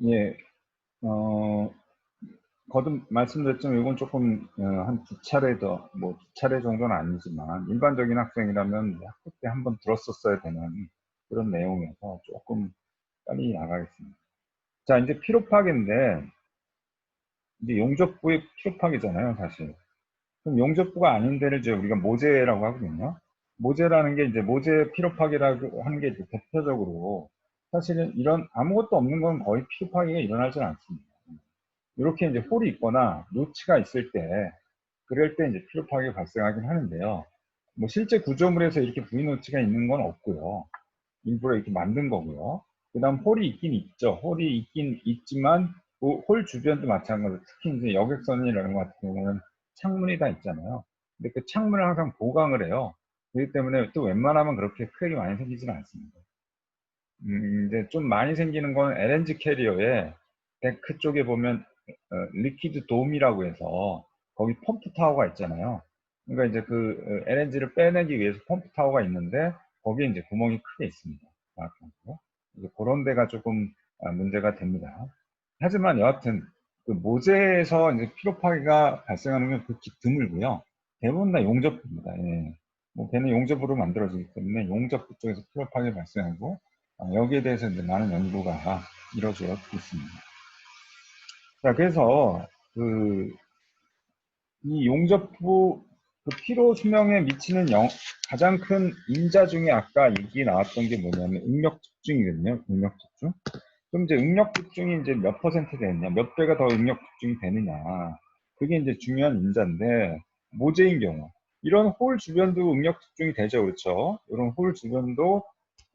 예, 어, 거듭 말씀드렸지만 이건 조금 한 두 차례 더, 뭐 두 차례 정도는 아니지만 일반적인 학생이라면 학부 때 한번 들었었어야 되는 그런 내용에서 조금 빨리 나가겠습니다. 자, 이제 피로 파괴인데 이제 용접부의 피로 파괴잖아요, 사실. 그럼 용접부가 아닌 데를 이제 우리가 모재라고 하거든요. 모재라는 게 이제 모재 피로 파괴라고 하는 게 이제 대표적으로 사실은 이런 아무것도 없는 건 거의 피로 파괴가 일어나지 않습니다. 이렇게 이제 홀이 있거나 노치가 있을 때, 그럴 때 이제 피로 파괴가 발생하긴 하는데요. 뭐 실제 구조물에서 이렇게 V 노치가 있는 건 없고요. 일부러 이렇게 만든 거고요. 그 다음 홀이 있긴 있죠. 홀이 있긴 있지만 그홀 주변도 마찬가지로 특히 이제 여객선이라는 것 같은 경우는 창문이 다 있잖아요. 근데 그 창문을 항상 보강을 해요. 그렇기 때문에 또 웬만하면 그렇게 크랙이 많이 생기지는 않습니다. 이제 좀 많이 생기는 건 LNG 캐리어에 데크 쪽에 보면 리퀴드 돔이라고 해서 거기 펌프 타워가 있잖아요. 그러니까 이제 그 LNG를 빼내기 위해서 펌프 타워가 있는데 거기에 이제 구멍이 크게 있습니다. 그래서 그런 데가 조금 문제가 됩니다. 하지만 여하튼 그 모재에서 이제 피로 파괴가 발생하는 건 극히 드물고요. 대부분 다 용접부입니다. 예. 뭐 걔는 용접으로 만들어지기 때문에 용접부 쪽에서 피로 파괴 발생하고 여기에 대해서 이제 많은 연구가 이루어져 있습니다. 자, 그래서 그 이 용접부 그 피로 수명에 미치는 가장 큰 인자 중에 아까 얘기 나왔던 게 뭐냐면 응력 집중이거든요. 응력 집중. 그럼 이제 응력 집중이 이제 몇 퍼센트 되느냐, 몇 배가 더 응력 집중이 되느냐. 그게 이제 중요한 인자인데 모재인 경우 이런 홀 주변도 응력 집중이 되죠, 그렇죠? 이런 홀 주변도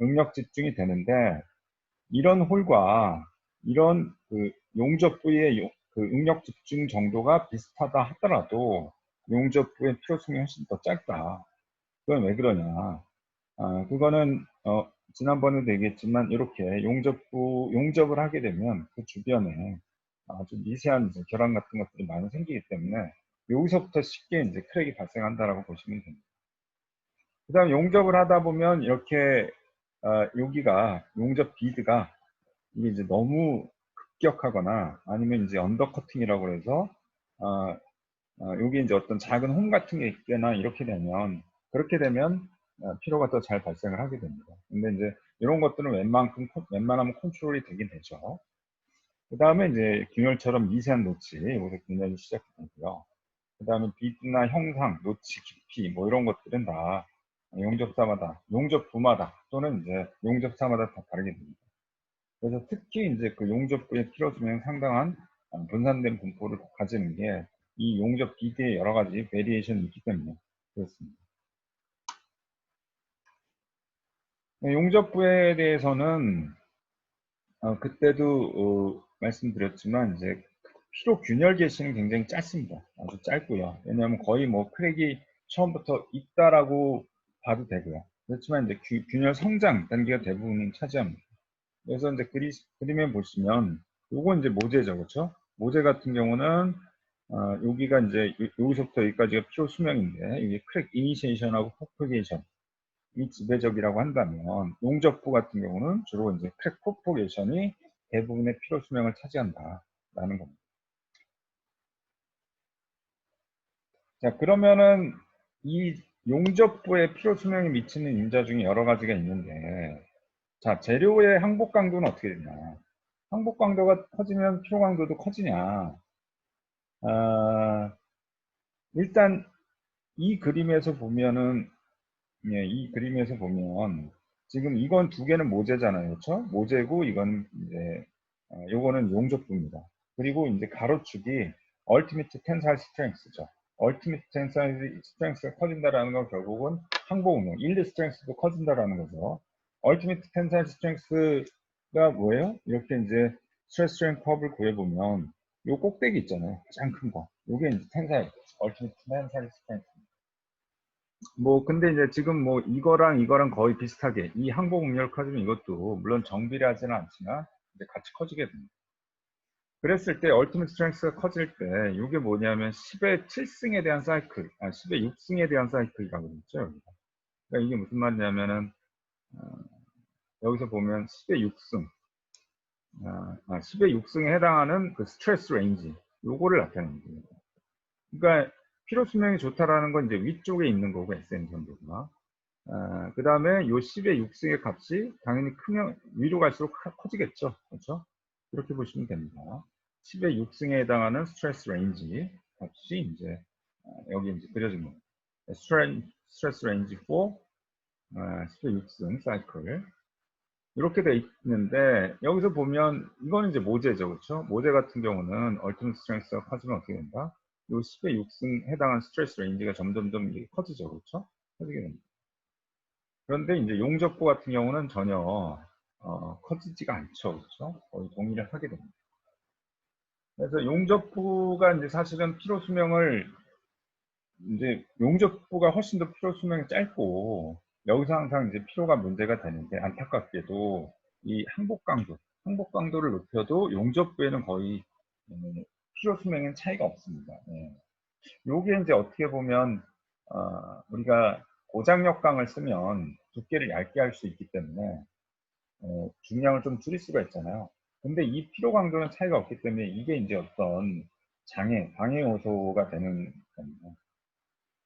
응력 집중이 되는데 이런 홀과 이런 그 용접부의 그 응력 집중 정도가 비슷하다 하더라도 용접부의 피로 수명이 훨씬 더 짧다. 그건 왜 그러냐? 그거는 지난번에도 얘기했지만 이렇게 용접을 하게 되면 그 주변에 아주 미세한 이제 결함 같은 것들이 많이 생기기 때문에 여기서부터 쉽게 이제 크랙이 발생한다라고 보시면 됩니다. 그 다음 용접을 하다 보면 이렇게 여기가 용접 비드가 이게 이제 너무 급격하거나 아니면 이제 언더커팅이라고 해서 어, 여기 이제 어떤 작은 홈 같은 게 있거나 이렇게 되면 그렇게 되면 피로가 더 잘 발생을 하게 됩니다. 근데 이제 이런 것들은 웬만하면 컨트롤이 되긴 되죠. 그 다음에 이제 균열처럼 미세한 노치, 여기서 균열이 시작이 되고요. 그 다음에 비트나 형상, 노치 깊이 뭐 이런 것들은 다 용접부마다 또는 이제 용접사마다 다 다르게 됩니다. 그래서 특히 이제 그 용접부의 피로 수명이 상당한 분산된 분포를 가지는 게 이 용접 비트의 여러 가지 베리에이션이 있기 때문에 그렇습니다. 용접부에 대해서는 그때도 말씀드렸지만 이제 피로 균열 계시는 굉장히 짧습니다. 아주 짧고요. 왜냐하면 거의 뭐 크랙이 처음부터 있다라고 봐도 되고요. 그렇지만 이제 균열 성장 단계가 대부분 차지합니다. 그래서 이제 그림에 보시면 요건 이제 모재죠, 그렇죠? 모재 같은 경우는 여기가 이제 여기서부터 여기까지가 피로 수명인데 이게 크랙 이니시에이션하고 프로포게이션 이 지배적이라고 한다면 용접부 같은 경우는 주로 이제 크랙 프로포게이션이 대부분의 피로 수명을 차지한다라는 겁니다. 자, 그러면은 이 용접부의 피로 수명에 미치는 인자 중에 여러 가지가 있는데 자, 재료의 항복 강도는 어떻게 되냐? 항복 강도가 커지면 피로 강도도 커지냐? 일단 이 그림에서 보면은 예, 이 그림에서 보면 지금 이건 두 개는 모재잖아요. 그렇죠? 모재고 이건 이제 요거는 용접부입니다. 그리고 이제 가로축이 Ultimate Tensile Strength죠. Ultimate Tensile Strength가 커진다라는 건 결국은 항복 운동, Yield Strength도 커진다라는 거죠. Ultimate Tensile Strength가 뭐예요? 이렇게 이제 스트레스 스트렝 커브를 구해보면 요 꼭대기 있잖아요. 가장 큰 거. 요게 이제 텐사일, Ultimate Tensile Strength. 뭐 근데 이제 지금 뭐 이거랑 거의 비슷하게 이 항복 응렬 커지면 이것도 물론 정비례하지는 않지만 이제 같이 커지게 됩니다. 그랬을 때 얼티밋 스트렝스가 커질 때 이게 뭐냐면 10의 7승에 대한 사이클, 10의 6승에 대한 사이클이라고 그랬죠. 여기가. 그러니까 이게 무슨 말이냐면은 여기서 보면 10의 6승, 10의 6승에 해당하는 그 스트레스 레인지, 요거를 나타내는 거예요. 그러니까 피로 수명이 좋다라는 건 이제 위쪽에 있는 거고, SM 정도가. 그 다음에 요 10의 6승의 값이 당연히 크면 위로 갈수록 커지겠죠. 그렇죠? 이렇게 보시면 됩니다. 10의 6승에 해당하는 스트레스 레인지 값이 이제 여기 이제 그려진 겁니다. 스트레스 레인지 4 10의 6승 사이클 이렇게 돼 있는데, 여기서 보면 이거는 이제 모제죠. 그렇죠? 모제 같은 경우는 얼티밋 스트렝스가 커지면 어떻게 된다? 요 10의 6승 해당하는 스트레스 레인지가 점점점 이게 커지죠. 그렇죠? 커지게 됩니다. 그런데 이제 용접부 같은 경우는 전혀 커지지가 않죠. 그렇죠? 거의 동일을 하게 됩니다. 그래서 용접부가 이제 사실은 피로 수명을 이제 용접부가 훨씬 더 피로 수명이 짧고, 여기서 항상 이제 피로가 문제가 되는데, 안타깝게도 이 항복 강도를 높여도 용접부에는 거의 피로 수명엔 차이가 없습니다. 예. 요게 이제 어떻게 보면 우리가 고장력강을 쓰면 두께를 얇게 할 수 있기 때문에 중량을 좀 줄일 수가 있잖아요. 근데 이 피로 강도는 차이가 없기 때문에 이게 이제 어떤 방해 요소가 되는 겁니다.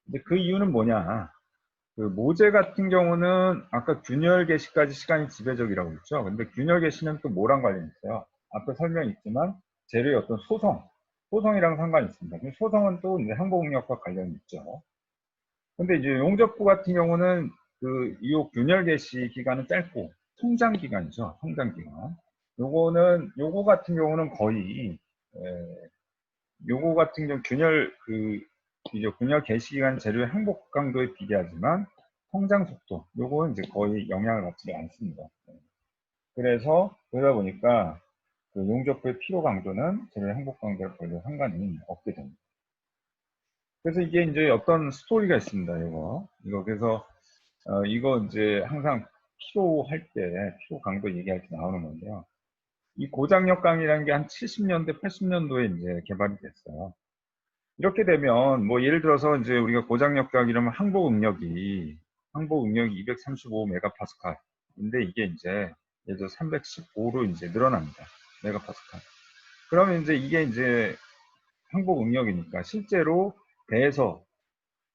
근데 그 이유는 뭐냐? 그 모재 같은 경우는 아까 균열 개시까지 시간이 지배적이라고 했죠. 근데 균열 개시는 또 뭐랑 관련이 있어요? 앞에 설명이 있지만 재료의 어떤 소성이랑 상관이 있습니다. 소성은 또 이제 항복능력과 관련이 있죠. 근데 이제 용접부 같은 경우는 이 균열 개시 기간은 짧고 성장 기간이죠. 성장 기간. 요거 같은 경우는 거의 요거 같은 경우 균열 개시 기간 재료의 항복 강도에 비례하지만 성장 속도 요거는 이제 거의 영향을 받지 않습니다. 그래서 그러다 보니까 그 용접부의 피로 강도는 재료의 항복 강도에 별로 상관이 없게 됩니다. 그래서 이게 이제 어떤 스토리가 있습니다. 이거 그래서 이거 이제 항상 피로할 때 피로 강도 얘기할 때 나오는 건데요. 이 고장력 강이라는 게 한 70년대, 80년도에 이제 개발이 됐어요. 이렇게 되면 뭐 예를 들어서 이제 우리가 고장력각 이러면 항복 응력이 235 메가파스칼인데 이게 이제 예를 들어 315로 이제 늘어납니다. 메가파스칼. 그러면 이제 이게 이제 항복 응력이니까 실제로 배에서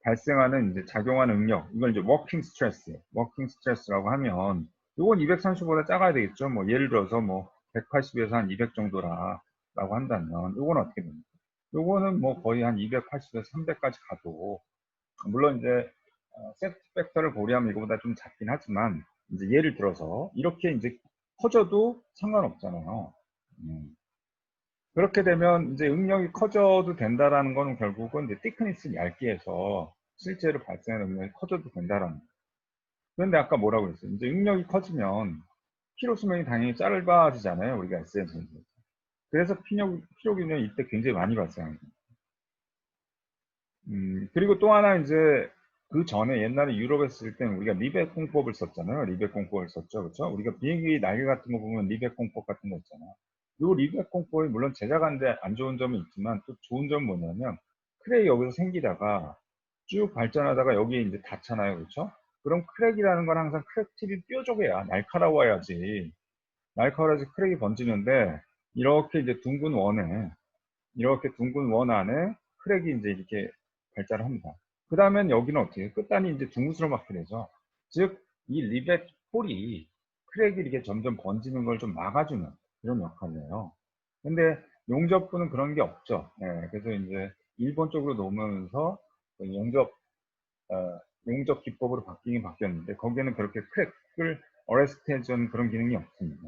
발생하는 이제 작용하는 응력, 이걸 이제 워킹 스트레스라고 하면 이건 235보다 작아야 되겠죠. 뭐 예를 들어서 뭐 180에서 한 200 정도라고 한다면 이건 어떻게 됩니까? 요거는 뭐 거의 한 280에서 300까지 가도, 물론 이제 세프티 팩터를 고려하면 이거보다 좀 작긴 하지만, 이제 예를 들어서 이렇게 이제 커져도 상관없잖아요. 그렇게 되면 이제 응력이 커져도 된다라는 거는 결국은 이제 thickness를 얇게 해서 실제로 발생하는 응력이 커져도 된다라는 거예요. 그런데 아까 뭐라고 그랬어요? 이제 응력이 커지면 피로 수명이 당연히 짧아지잖아요. 우리가 SM에서. 그래서 피로 균형이 이때 굉장히 많이 발생합니다. 그리고 또 하나 이제 그 전에 옛날에 유럽에 있을 때는 우리가 리벳 공법을 썼잖아요. 리벳 공법을 썼죠. 그렇죠? 우리가 비행기 날개 같은 거 보면 리벳 공법 같은 거 있잖아요. 요 리벳 공법이 물론 제작하는데 안 좋은 점이 있지만 또 좋은 점은 뭐냐면, 크랙이 여기서 생기다가 쭉 발전하다가 여기에 이제 닿잖아요. 그렇죠? 그럼 크랙이라는 건 항상 크랙 팁이 뾰족해야, 날카로워야지 크랙이 번지는데, 이렇게 둥근 원 안에 크랙이 이제 이렇게 발달을 합니다. 그 다음엔 여기는 어떻게 해요? 끝단이 이제 둥그스름하게 되죠. 즉, 이 리벳 폴이 크랙이 이렇게 점점 번지는 걸 좀 막아주는 그런 역할이에요. 근데 용접부는 그런 게 없죠. 그래서 이제 일본 쪽으로 넘으면서 그 용접 기법으로 바뀌긴 바뀌었는데, 거기에는 그렇게 크랙을 어레스트 해주는 그런 기능이 없습니다.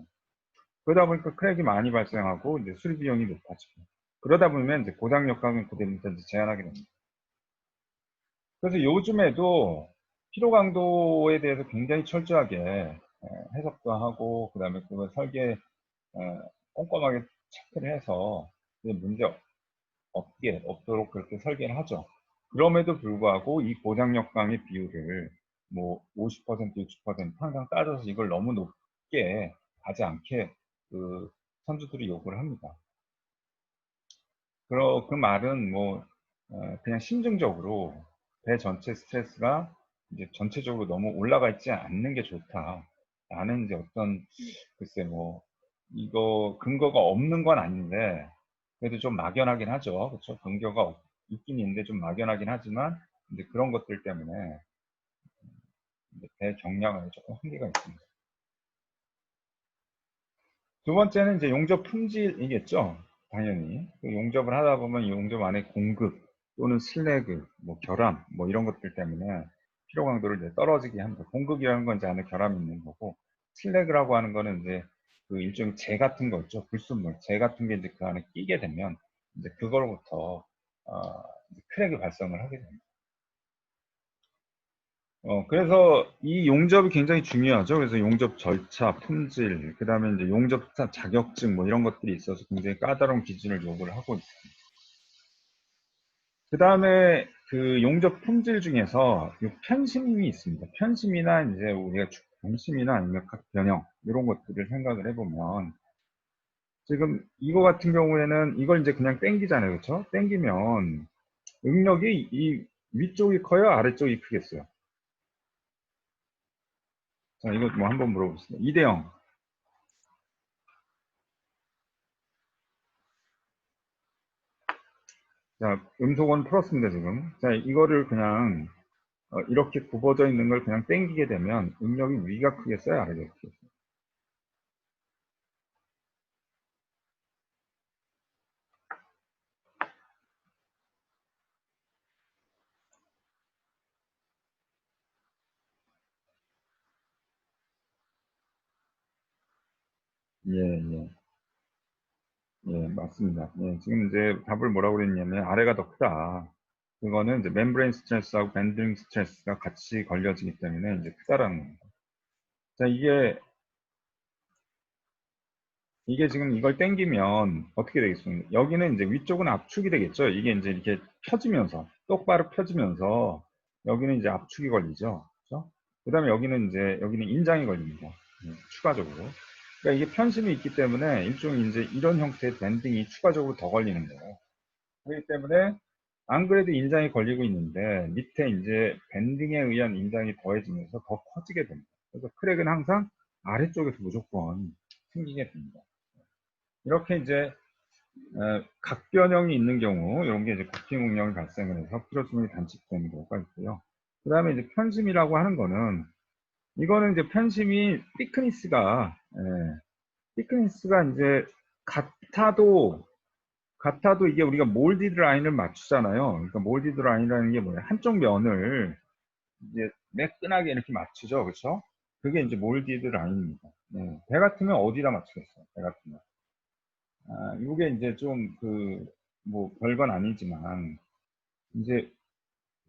그러다 보니까 크랙이 많이 발생하고 이제 수리 비용이 높아지고, 그러다 보면 이제 고장력 강은 그대로 이제 제한하게 됩니다. 그래서 요즘에도 피로 강도에 대해서 굉장히 철저하게 해석도 하고, 그다음에 그걸 설계 꼼꼼하게 체크를 해서 문제 없도록 그렇게 설계를 하죠. 그럼에도 불구하고 이 고장력 강의 비율을 뭐 50%, 60% 항상 따져서 이걸 너무 높게 가지 않게 그 선주들이 요구를 합니다. 그 말은 뭐 그냥 심증적으로 배 전체 스트레스가 이제 전체적으로 너무 올라가 있지 않는 게 좋다. 라는 이제 어떤, 글쎄 뭐 이거 근거가 없는 건 아닌데 그래도 좀 막연하긴 하죠. 그렇죠? 근거가 있긴 있는데 좀 막연하긴 하지만 이제 그런 것들 때문에 이제 대정량에 조금 한계가 있습니다. 두 번째는 이제 용접 품질이겠죠. 당연히 그 용접을 하다 보면 이 용접 안에 공급 또는 슬래그, 뭐 결함, 뭐 이런 것들 때문에 피로 강도를 이제 떨어지게 합니다. 공급이라는 건 이제 안에 결함이 있는 거고, 슬래그라고 하는 거는 이제 그 일종의 재 같은 거 있죠. 불순물, 재 같은 게 이제 그 안에 끼게 되면 이제 그거로부터 이제 크랙이 발생을 하게 됩니다. 그래서 이 용접이 굉장히 중요하죠. 그래서 용접 절차, 품질, 그 다음에 이제 용접사 자격증 뭐 이런 것들이 있어서 굉장히 까다로운 기준을 요구를 하고 있습니다. 그 다음에 그 용접 품질 중에서 이 편심이 있습니다. 편심이나 이제 우리가 중심이나 아니면 각 변형 이런 것들을 생각을 해보면 지금 이거 같은 경우에는 이걸 이제 그냥 땡기잖아요. 그렇죠? 땡기면 응력이 이 위쪽이 커요? 아래쪽이 크겠어요? 자, 이거 뭐 한번 물어보겠습니다. 2대 0. 자, 음소거는 풀었습니다, 지금. 자, 이거를 그냥, 이렇게 굽어져 있는 걸 그냥 땡기게 되면 응력이 위가 크겠어요? 아래가 크겠어요? 예, 예. 예, 맞습니다. 예, 지금 이제 답을 뭐라고 그랬냐면 아래가 더 크다. 그거는 이제 멤브레인 스트레스하고 밴딩 스트레스가 같이 걸려지기 때문에 이제 크다라는 겁니다. 자, 이게 지금 이걸 땡기면 어떻게 되겠습니까? 여기는 이제 위쪽은 압축이 되겠죠. 이게 이제 이렇게 펴지면서, 똑바로 펴지면서, 여기는 이제 압축이 걸리죠. 그죠? 그 다음에 여기는 이제, 여기는 인장이 걸립니다. 추가적으로. 그러니까 이게 편심이 있기 때문에 일종의 이제 이런 형태의 밴딩이 추가적으로 더 걸리는 거예요. 그렇기 때문에 안 그래도 인장이 걸리고 있는데 밑에 이제 밴딩에 의한 인장이 더해지면서 더 커지게 됩니다. 그래서 크랙은 항상 아래쪽에서 무조건 생기게 됩니다. 이렇게 이제 각변형이 있는 경우 이런 게 이제 코팅 응력이 발생을 해서 피로수명이 단축되는 경우가 있고요. 그 다음에 이제 편심이라고 하는 거는 이거는 이제 편심이 피크니스가 이제 같아도 이게 우리가 몰디드 라인을 맞추잖아요. 그러니까 몰디드 라인이라는 게 뭐냐? 한쪽 면을 이제 매끈하게 이렇게 맞추죠, 그렇죠? 그게 이제 몰디드 라인입니다. 네. 배 같으면 어디다 맞추겠어요? 배 같으면. 이게 이제 좀 뭐 별건 아니지만 이제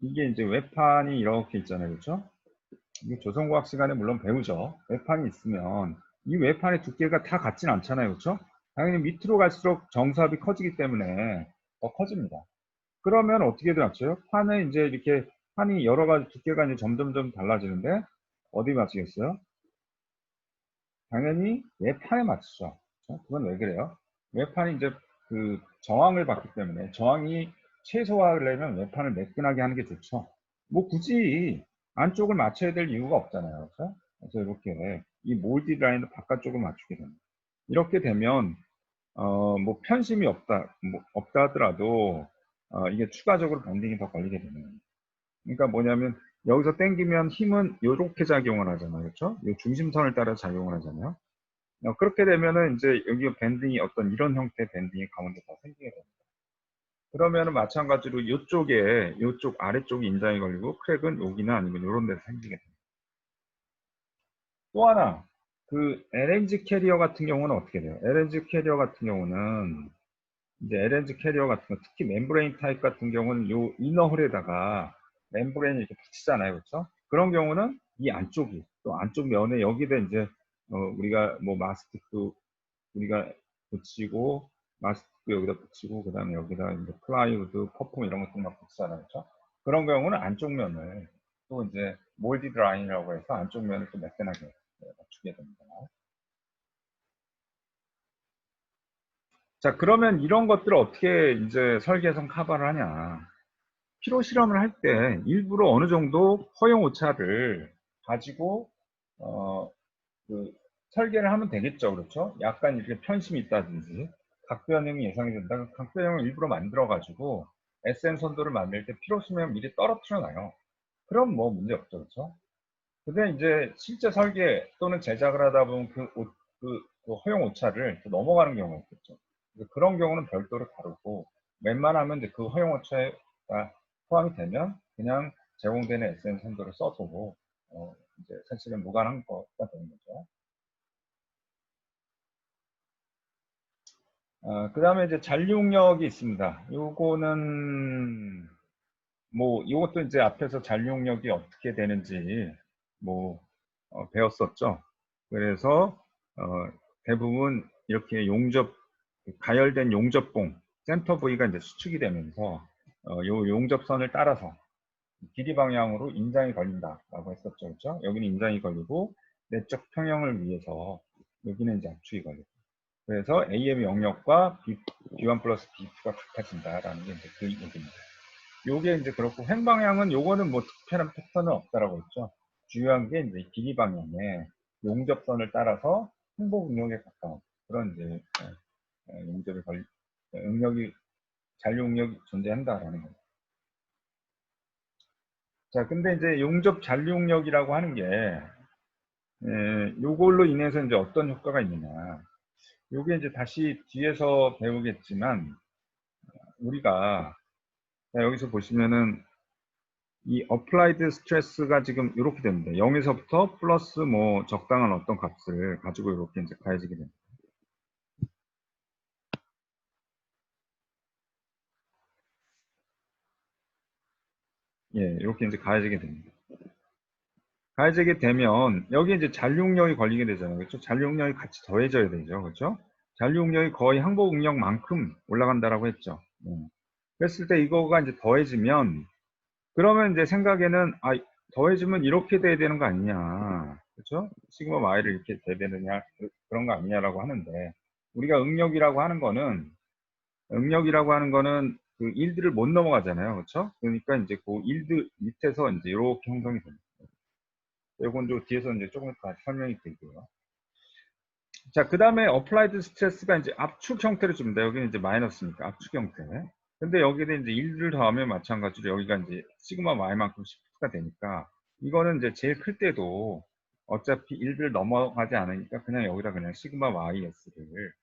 이게 이제 외판이 이렇게 있잖아요, 그렇죠? 이게 조선과학 시간에 물론 배우죠. 외판이 있으면 이 외판의 두께가 다 같진 않잖아요, 그렇죠? 당연히 밑으로 갈수록 정삽이 커지기 때문에 더 커집니다. 그러면 어떻게 맞춰요? 판은 이제 이렇게 판이 여러 가지 두께가 이제 점점점 달라지는데 어디 맞추겠어요? 당연히 외판에 맞추죠. 그렇죠? 그건 왜 그래요? 외판이 이제 그 저항을 받기 때문에 저항이 최소화하려면 외판을 매끈하게 하는 게 좋죠. 뭐 굳이 안쪽을 맞춰야 될 이유가 없잖아요. 그렇죠? 그래서 이렇게 이 몰디 라인을 바깥쪽을 맞추게 됩니다. 이렇게 되면 뭐 편심이 없다 하더라도 이게 추가적으로 밴딩이 더 걸리게 되는 거예요. 그러니까 뭐냐면 여기서 당기면 힘은 이렇게 작용을 하잖아요. 그렇죠? 이 중심선을 따라 작용을 하잖아요. 그렇게 되면은 이제 여기 밴딩이 어떤 이런 형태의 밴딩이 가운데 다 생기게 됩니다. 그러면은 마찬가지로 이쪽 아래쪽이 인장이 걸리고 크랙은 여기나 아니면 이런 데서 생기게 됩니다. 또 하나, 그 LNG 캐리어 같은 경우는 어떻게 돼요? LNG 캐리어 같은 경우는 이제 LNG 캐리어 같은 거, 특히 멤브레인 타입 같은 경우는 요 이너홀에다가 멤브레인을 이렇게 붙이잖아요. 그렇죠? 그런 경우는 이 안쪽이, 또 안쪽 면에 여기다 이제, 우리가 뭐 마스틱도 우리가 붙이고, 마스틱도 여기다 붙이고, 그 다음에 여기다 이제 플라이우드, 퍼폼 이런 것들 막 붙이잖아요. 그렇죠? 그런 경우는 안쪽 면을 또 이제 몰디드 라인이라고 해서 안쪽 면을 또 매끈하게 맞추게 됩니다. 자, 그러면 이런 것들을 어떻게 이제 설계해서 커버를 하냐. 피로 실험을 할 때 일부러 어느 정도 허용 오차를 가지고 어, 그 설계를 하면 되겠죠. 그렇죠? 약간 이렇게 편심이 있다든지 각 변형이 예상이 된다. 각 변형을 일부러 만들어가지고 SN 선도를 만들 때 필요수면 미리 떨어뜨려 놔요. 그럼 뭐 문제 없죠. 그렇죠? 근데 이제 실제 설계 또는 제작을 하다 보면 그 허용 오차를 또 넘어가는 경우가 있겠죠. 그런 경우는 별도로 다루고 웬만하면 이제 그 허용 오차가 포함이 되면 그냥 제공되는 SN 선도를 써도 이제 사실은 무관한 거가 되는 거죠. 그 다음에 이제 잔류력이 있습니다. 요거는 뭐 이것도 이제 앞에서 잔류력이 어떻게 되는지 뭐 배웠었죠. 그래서 대부분 이렇게 가열된 용접봉 센터 부위가 이제 수축이 되면서 요 용접선을 따라서 길이 방향으로 인장이 걸린다라고 했었죠. 그렇죠? 여기는 인장이 걸리고 내적 평형을 위해서 여기는 이제 압축이 걸리고 그래서 AM 영역과 B1 플러스 B2가 같아진다라는 게 이제 그 얘기입니다. 요게 이제 그렇고 횡방향은 요거는 뭐 특별한 패턴은 없다라고 했죠. 중요한 게 이제 길이 방향에 용접선을 따라서 행복 응력에 가까운 그런 이제 용접이 응력이 잔류 응력이 존재한다라는 거죠. 자, 근데 이제 용접 잔류 응력이라고 하는 게 요걸로 인해서 이제 어떤 효과가 있느냐. 요게 이제 다시 뒤에서 배우겠지만 우리가 여기서 보시면은 이 어플라이드 스트레스가 지금 이렇게 됩니다. 0에서부터 플러스 뭐 적당한 어떤 값을 가지고 이렇게 이제 가해지게 됩니다. 예, 이렇게 이제 가해지게 됩니다. 가해지게 되면 여기 이제 잔류응력이 걸리게 되잖아요. 그렇죠? 잔류응력이 같이 더해져야 되죠. 그렇죠? 잔류응력이 거의 항복응력만큼 올라간다라고 했죠. 그랬을 때 이거가 이제 더해지면 그러면 이제 생각에는 더해지면 이렇게 돼야 되는 거 아니냐. 그렇죠? 시그마 y를 이렇게 돼야 되느냐 그런 거 아니냐라고 하는데 우리가 응력이라고 하는 거는 그 일들을 못 넘어가잖아요. 그렇죠? 그러니까 이제 그 일드 밑에서 이제 이렇게 형성이 됩니다. 이건 좀 뒤에서 이제 조금 더 설명이 드리고요. 자, 그 다음에 어플라이드 스트레스가 이제 압축 형태를 줍니다. 여기는 이제 마이너스니까 압축 형태. 근데 여기에 이제 1을 더하면 마찬가지로 여기가 이제 시그마 y만큼 시프트가 되니까 이거는 이제 제일 클 때도 어차피 1을 넘어가지 않으니까 그냥 여기다 그냥 시그마 ys를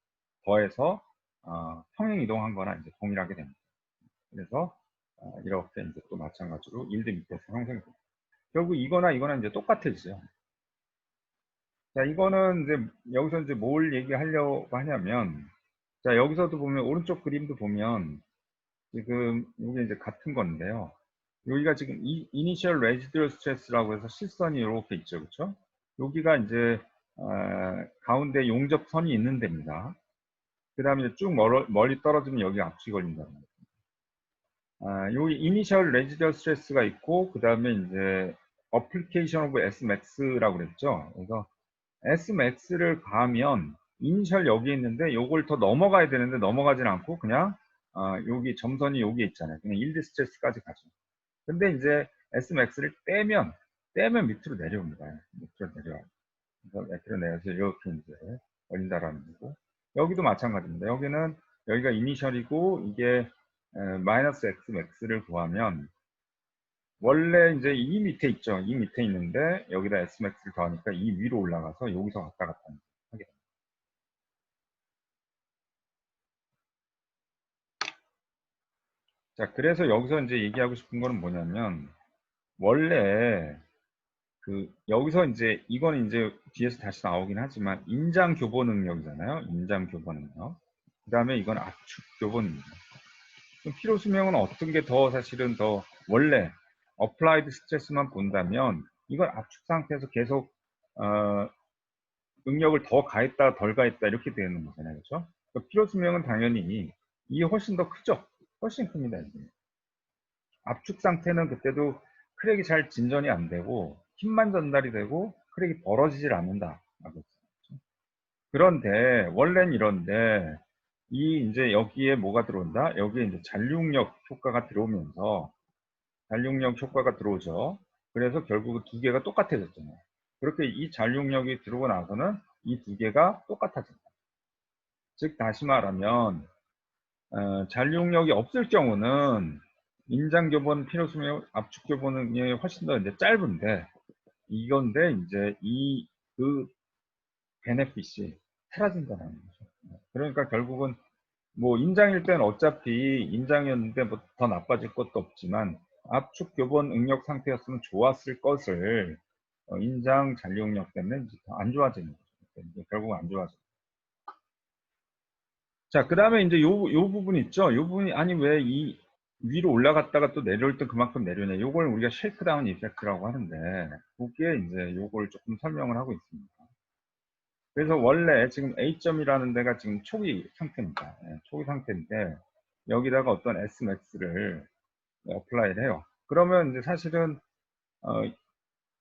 더해서 평행 이동한 거나 이제 동일하게 됩니다. 그래서 이렇게 이제 또 마찬가지로 1드 밑에서 형성이 됩니다. 결국 이거나 이제 똑같아지죠. 자, 이거는 이제 여기서 이제 뭘 얘기하려고 하냐면, 자, 여기서도 보면 오른쪽 그림도 보면 지금 이게 이제 같은 건데요. 여기가 지금 이니셜 레지듀얼 스트레스라고 해서 실선이 이렇게 있죠, 그렇죠? 여기가 이제 가운데 용접선이 있는 데입니다. 그 다음에 쭉 멀리 떨어지면 여기 압축이 걸린다는 거예요. 여기 이니셜 레지듀얼 스트레스가 있고, 그 다음에 이제 어플리케이션 오브 Smax라고 그랬죠. 그래서 Smax를 가하면 이니셜 여기 있는데 요걸 더 넘어가야 되는데 넘어가진 않고 그냥 여기 점선이 여기에 있잖아요. 그냥 일드 스트레스까지 가죠. 근데 이제 Smax를 떼면 밑으로 내려옵니다. 밑으로 내려와요. 그래서 밑으로 내려서 이렇게 이제 걸린다라는 거고 여기도 마찬가지입니다. 여기가 이니셜이고 이게 마이너스 Xmax를 구하면 원래 이제 이 밑에 있죠. 이 밑에 있는데 여기다 Smax를 더하니까 이 위로 올라가서 여기서 왔다 갔다 하게 됩니다. 자, 그래서 여기서 이제 얘기하고 싶은 거는 뭐냐면 원래 여기서 이제 이건 이제 뒤에서 다시 나오긴 하지만 인장 교본 능력이잖아요. 인장 교본 능력. 그 다음에 이건 압축 교본 능력. 필요 수명은 어떤 게 더 사실은 더 원래 어플라이드 스트레스만 본다면 이건 압축 상태에서 계속 능력을 더 가했다 덜 가했다 이렇게 되는 거잖아요. 그렇죠? 필요 수명은 당연히 이게 훨씬 더 크죠. 훨씬 큽니다. 이게. 압축 상태는 그때도 크랙이 잘 진전이 안 되고 힘만 전달이 되고 크랙이 벌어지질 않는다. 그런데 원래는 이런데 이제 여기에 뭐가 들어온다? 여기에 이제 잔류력 효과가 들어오면서 잔류력 효과가 들어오죠. 그래서 결국 두 개가 똑같아졌잖아요. 그렇게 이 잔류력이 들어오고 나서는 이 두 개가 똑같아진다. 즉 다시 말하면 잔류력이 없을 경우는 인장교본 필요수명 압축교본이 훨씬 더 이제 짧은데 이건데 이제 그 베네핏이 사라진다는 거죠. 그러니까 결국은 뭐 인장일 때는 어차피 인장이었는데 뭐 더 나빠질 것도 없지만 압축 교본 응력 상태였으면 좋았을 것을 인장 잔류응력 때문에 이제 더 안 좋아지는 거죠. 이제 결국 안 좋아져. 자, 그 다음에 이제 요 부분 있죠. 요 부분이 아니 왜 이 위로 올라갔다가 또 내려올 때 그만큼 내려오냐. 요걸 우리가 쉐이크다운 이펙트라고 하는데 그게 이제 요걸 조금 설명을 하고 있습니다. 그래서 원래 지금 A점이라는 데가 지금 초기 상태입니다. 예, 초기 상태인데 여기다가 어떤 Smax를 어플라이를 해요. 그러면 이제 사실은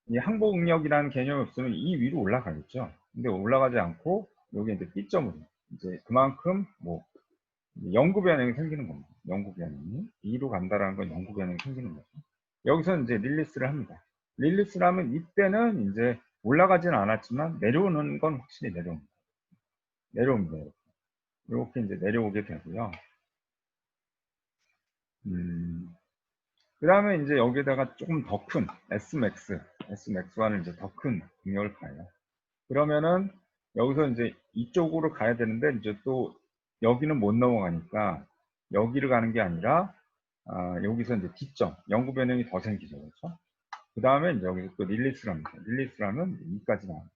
이 항복 응력이라는 개념이 없으면 이 위로 올라가겠죠. 근데 올라가지 않고 여기 이제 B점으로 이제 그만큼 뭐 영구 변형이 생기는 겁니다. 영구 변형이 B로 간다라는 건 영구 변형이 생기는 거죠. 여기서 이제 릴리스를 합니다. 릴리스를 하면 이때는 이제 올라가지는 않았지만 내려오는 건 확실히 내려옵니다. 내려옵니다. 이렇게 이제 내려오게 되고요. 그 다음에 이제 여기다가 조금 더 큰 Smax와는 이제 더 큰 능력을 가요. 그러면은 여기서 이제 이쪽으로 가야 되는데 이제 또 여기는 못 넘어가니까 여기를 가는 게 아니라 여기서 이제 D점 영구 변형이 더 생기죠. 그렇죠? 그 다음에 이제 여기서 또 릴리스를 합니다. 릴리스를 하면 2까지 나옵니다.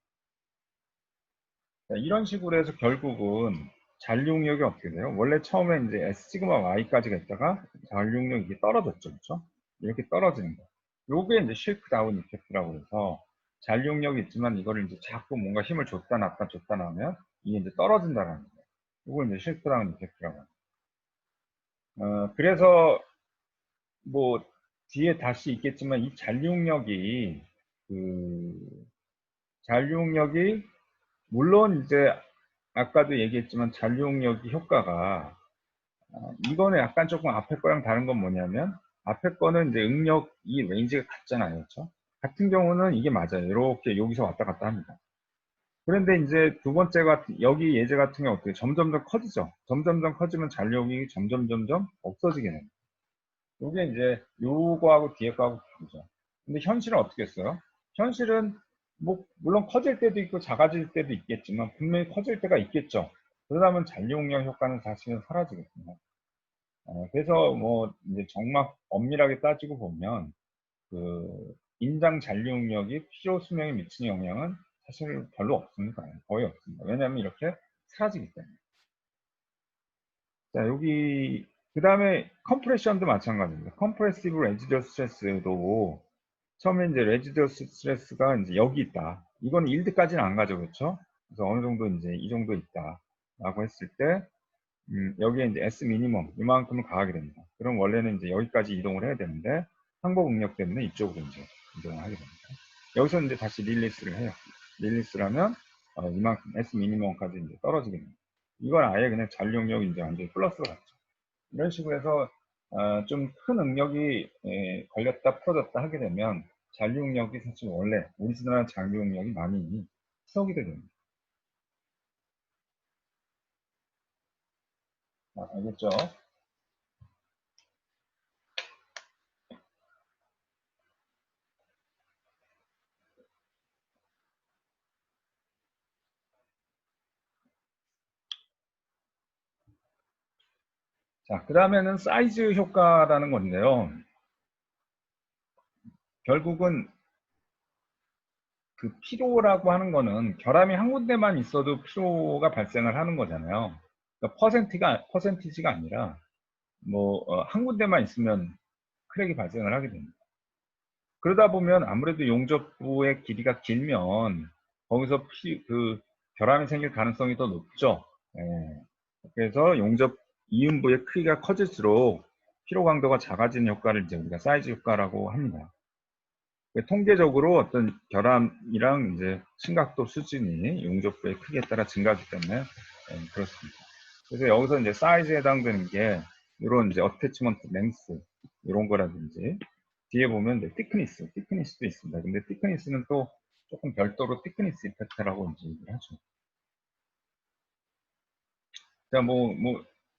이런 식으로 해서 결국은 잔류력이 어떻게 돼요? 원래 처음에 이제 S 시그마 Y까지가 있다가 잔류력이 이게 떨어졌죠. 그렇죠? 이렇게 떨어지는 거. 요게 이제 쉐이크 다운 이펙트라고 해서 잔류력이 있지만 이거를 이제 자꾸 뭔가 힘을 줬다 놨다 줬다 놔면 이게 이제 떨어진다는 거예요. 이걸 이제 쉐이크 다운 이펙트라고 합니다. 그래서 뭐 뒤에 다시 있겠지만 이 잔류력이 물론 이제 아까도 얘기했지만 잔류력이 효과가 이거는 약간 조금 앞에 거랑 다른 건 뭐냐면 앞에 거는 이제 응력 이 레인지가 같잖아요. 그렇죠? 같은 경우는 이게 맞아요. 이렇게 여기서 왔다 갔다 합니다. 그런데 이제 두 번째가 여기 예제 같은 경우 어떻게 점점점 커지죠. 점점점 커지면 잔력이 점점점점 없어지게 됩니다. 이게 이제 요거하고 뒤에 거하고 다르죠. 근데 현실은 어떻게 했어요? 현실은 뭐 물론 커질 때도 있고 작아질 때도 있겠지만 분명히 커질 때가 있겠죠. 그러다 면 잔류응력 효과는 사실은 사라지거든요. 그래서 뭐 이제 정말 엄밀하게 따지고 보면 그 인장 잔류응력이 피로 수명에 미치는 영향은 사실 별로 없습니다. 거의 없습니다. 왜냐하면 이렇게 사라지기 때문에. 자, 여기 그 다음에 컴프레션도 마찬가지입니다. 컴프레시브 레지듀얼 스트레스도 처음에 이제 레지듀얼 스트레스가 이제 여기 있다. 이건 1드까지는 안 가죠, 그렇죠? 그래서 어느 정도 이제 이 정도 있다라고 했을 때 여기에 이제 S 미니멈 이만큼을 가하게 됩니다. 그럼 원래는 이제 여기까지 이동을 해야 되는데 항복 응력 때문에 이쪽으로 이제 이동을 하게 됩니다. 여기서 이제 다시 릴리스를 해요. 릴리스를 하면 이만큼 S 미니멈까지 이제 떨어지게 됩니다. 이건 아예 그냥 잔류응력이 이제 완전히 플러스로 갔죠. 이런 식으로 해서 좀 큰 응력이 걸렸다 풀어졌다 하게 되면 잔류응력이 사실 원래 오리지널한 잔류응력이 많이 희석이 됩니다. 알겠죠? 자, 그 다음에는 사이즈 효과라는 건데요. 결국은 그 피로라고 하는 거는 결함이 한 군데만 있어도 피로가 발생을 하는 거잖아요. 그러니까 퍼센티지가 아니라 뭐 한 군데만 있으면 크랙이 발생을 하게 됩니다. 그러다 보면 아무래도 용접부의 길이가 길면 거기서 그 결함이 생길 가능성이 더 높죠. 예. 그래서 용접 이음부의 크기가 커질수록 피로 강도가 작아지는 효과를 이제 우리가 사이즈 효과라고 합니다. 통계적으로 어떤 결함이랑 이제 심각도 수준이 용접부의 크기에 따라 증가하기 때문에 그렇습니다. 그래서 여기서 이제 사이즈에 해당되는 게 이런 이제 어태치먼트 랭스 이런 거라든지 뒤에 보면 이제 티크니스도 있습니다. 근데 티크니스는 또 조금 별도로 티크니스 이펙트라고 이제 얘기를 하죠. 자,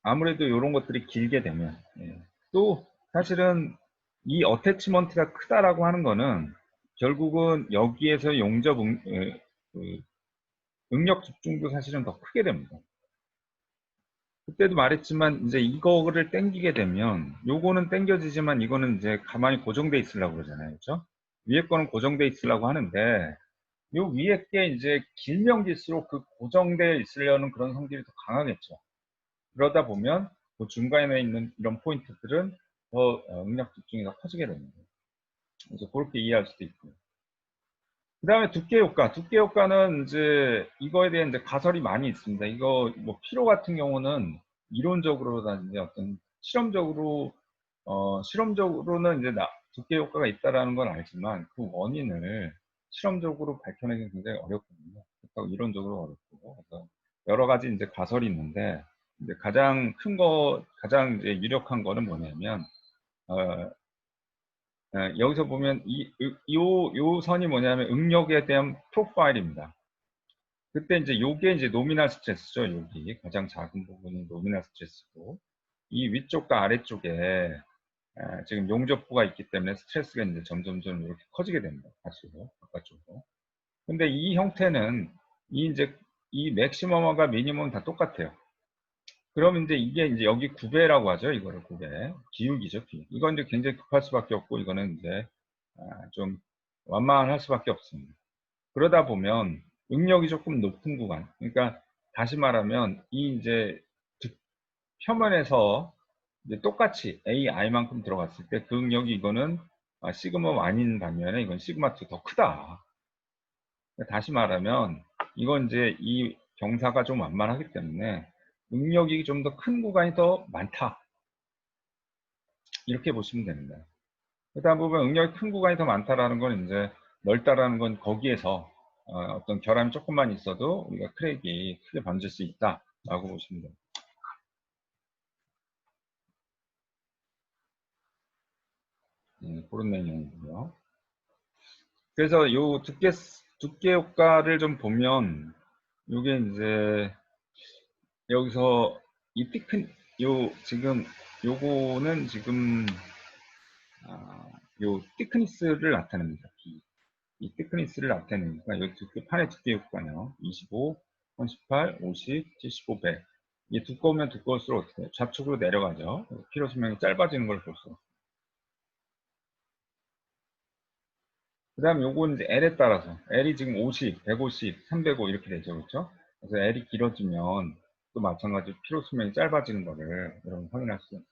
아무래도 이런 것들이 길게 되면, 예. 또, 사실은 이 어태치먼트가 크다라고 하는 거는 결국은 여기에서 그 응력 집중도 사실은 더 크게 됩니다. 그때도 말했지만, 이제 이거를 땡기게 되면, 요거는 땡겨지지만 이거는 이제 가만히 고정돼 있으려고 그러잖아요. 그죠? 위에 거는 고정돼 있으려고 하는데, 요 위에 게 이제 길면 길수록 그 고정돼 있으려는 그런 성질이 더 강하겠죠. 그러다 보면 그 중간에 있는 이런 포인트들은 더 응력 집중이 더 커지게 됩니다. 그래서 그렇게 이해할 수도 있고요. 그 다음에 두께 효과. 두께 효과는 이제 이거에 대한 이제 가설이 많이 있습니다. 이거 뭐 피로 같은 경우는 이론적으로라든지 어떤 실험적으로는 이제 두께 효과가 있다라는 건 알지만 그 원인을 실험적으로 밝혀내기 굉장히 어렵거든요. 그렇다고 이론적으로 어렵고. 그래서 여러 가지 이제 가설이 있는데 이제 가장 이제 유력한 거는 뭐냐면 어, 여기서 보면 요 선이 뭐냐면 응력에 대한 프로파일입니다. 그때 이제 요게 이제 노미널 스트레스죠. 여기 가장 작은 부분이 노미널 스트레스고 이 위쪽과 아래쪽에 지금 용접부가 있기 때문에 스트레스가 이제 점점점 이렇게 커지게 됩니다. 바깥쪽으로. 근데 이 형태는 이 맥시멈과 미니멈 다 똑같아요. 그럼 이제 이게 이제 여기 9배라고 하죠. 이거를 9배. 기울기죠. 이건 이제 굉장히 급할 수밖에 없고 이거는 이제 좀 완만할 수밖에 없습니다. 그러다 보면 응력이 조금 높은 구간. 그러니까 다시 말하면 이 이제 표면에서 이제 똑같이 AI만큼 들어갔을 때 그 응력이 이거는 시그마 1인 반면에 이건 시그마 2 더 크다. 다시 말하면 이건 이제 이 경사가 좀 완만하기 때문에 응력이 좀 더 큰 구간이 더 많다. 이렇게 보시면 됩니다. 일단 보면 응력이 큰 구간이 더 많다라는 건 이제 넓다라는 건 거기에서 어떤 결함이 조금만 있어도 우리가 크랙이 크게 번질 수 있다라고 보시면 됩니다. 그런 내용이고요. 그래서 요 두께 효과를 좀 보면 요게 이제 여기서 이 티큰 지금 요거는 지금 요 티크니스를 나타냅니다. 이 티크니스를 나타내니까 요 판의 두께 효과요. 25, 38, 50, 75, 100. 이게 두꺼우면 두꺼울수록 어떻게 돼요? 좌측으로 내려가죠. 피로 수명이 짧아지는 걸 볼 수. 그 다음에 요건 이제 L에 따라서 L이 지금 50, 150, 305 이렇게 되죠. 그렇죠? 그래서 L이 길어지면 또 마찬가지로 피로 수명이 짧아지는 거를 여러분 확인할 수 있어요.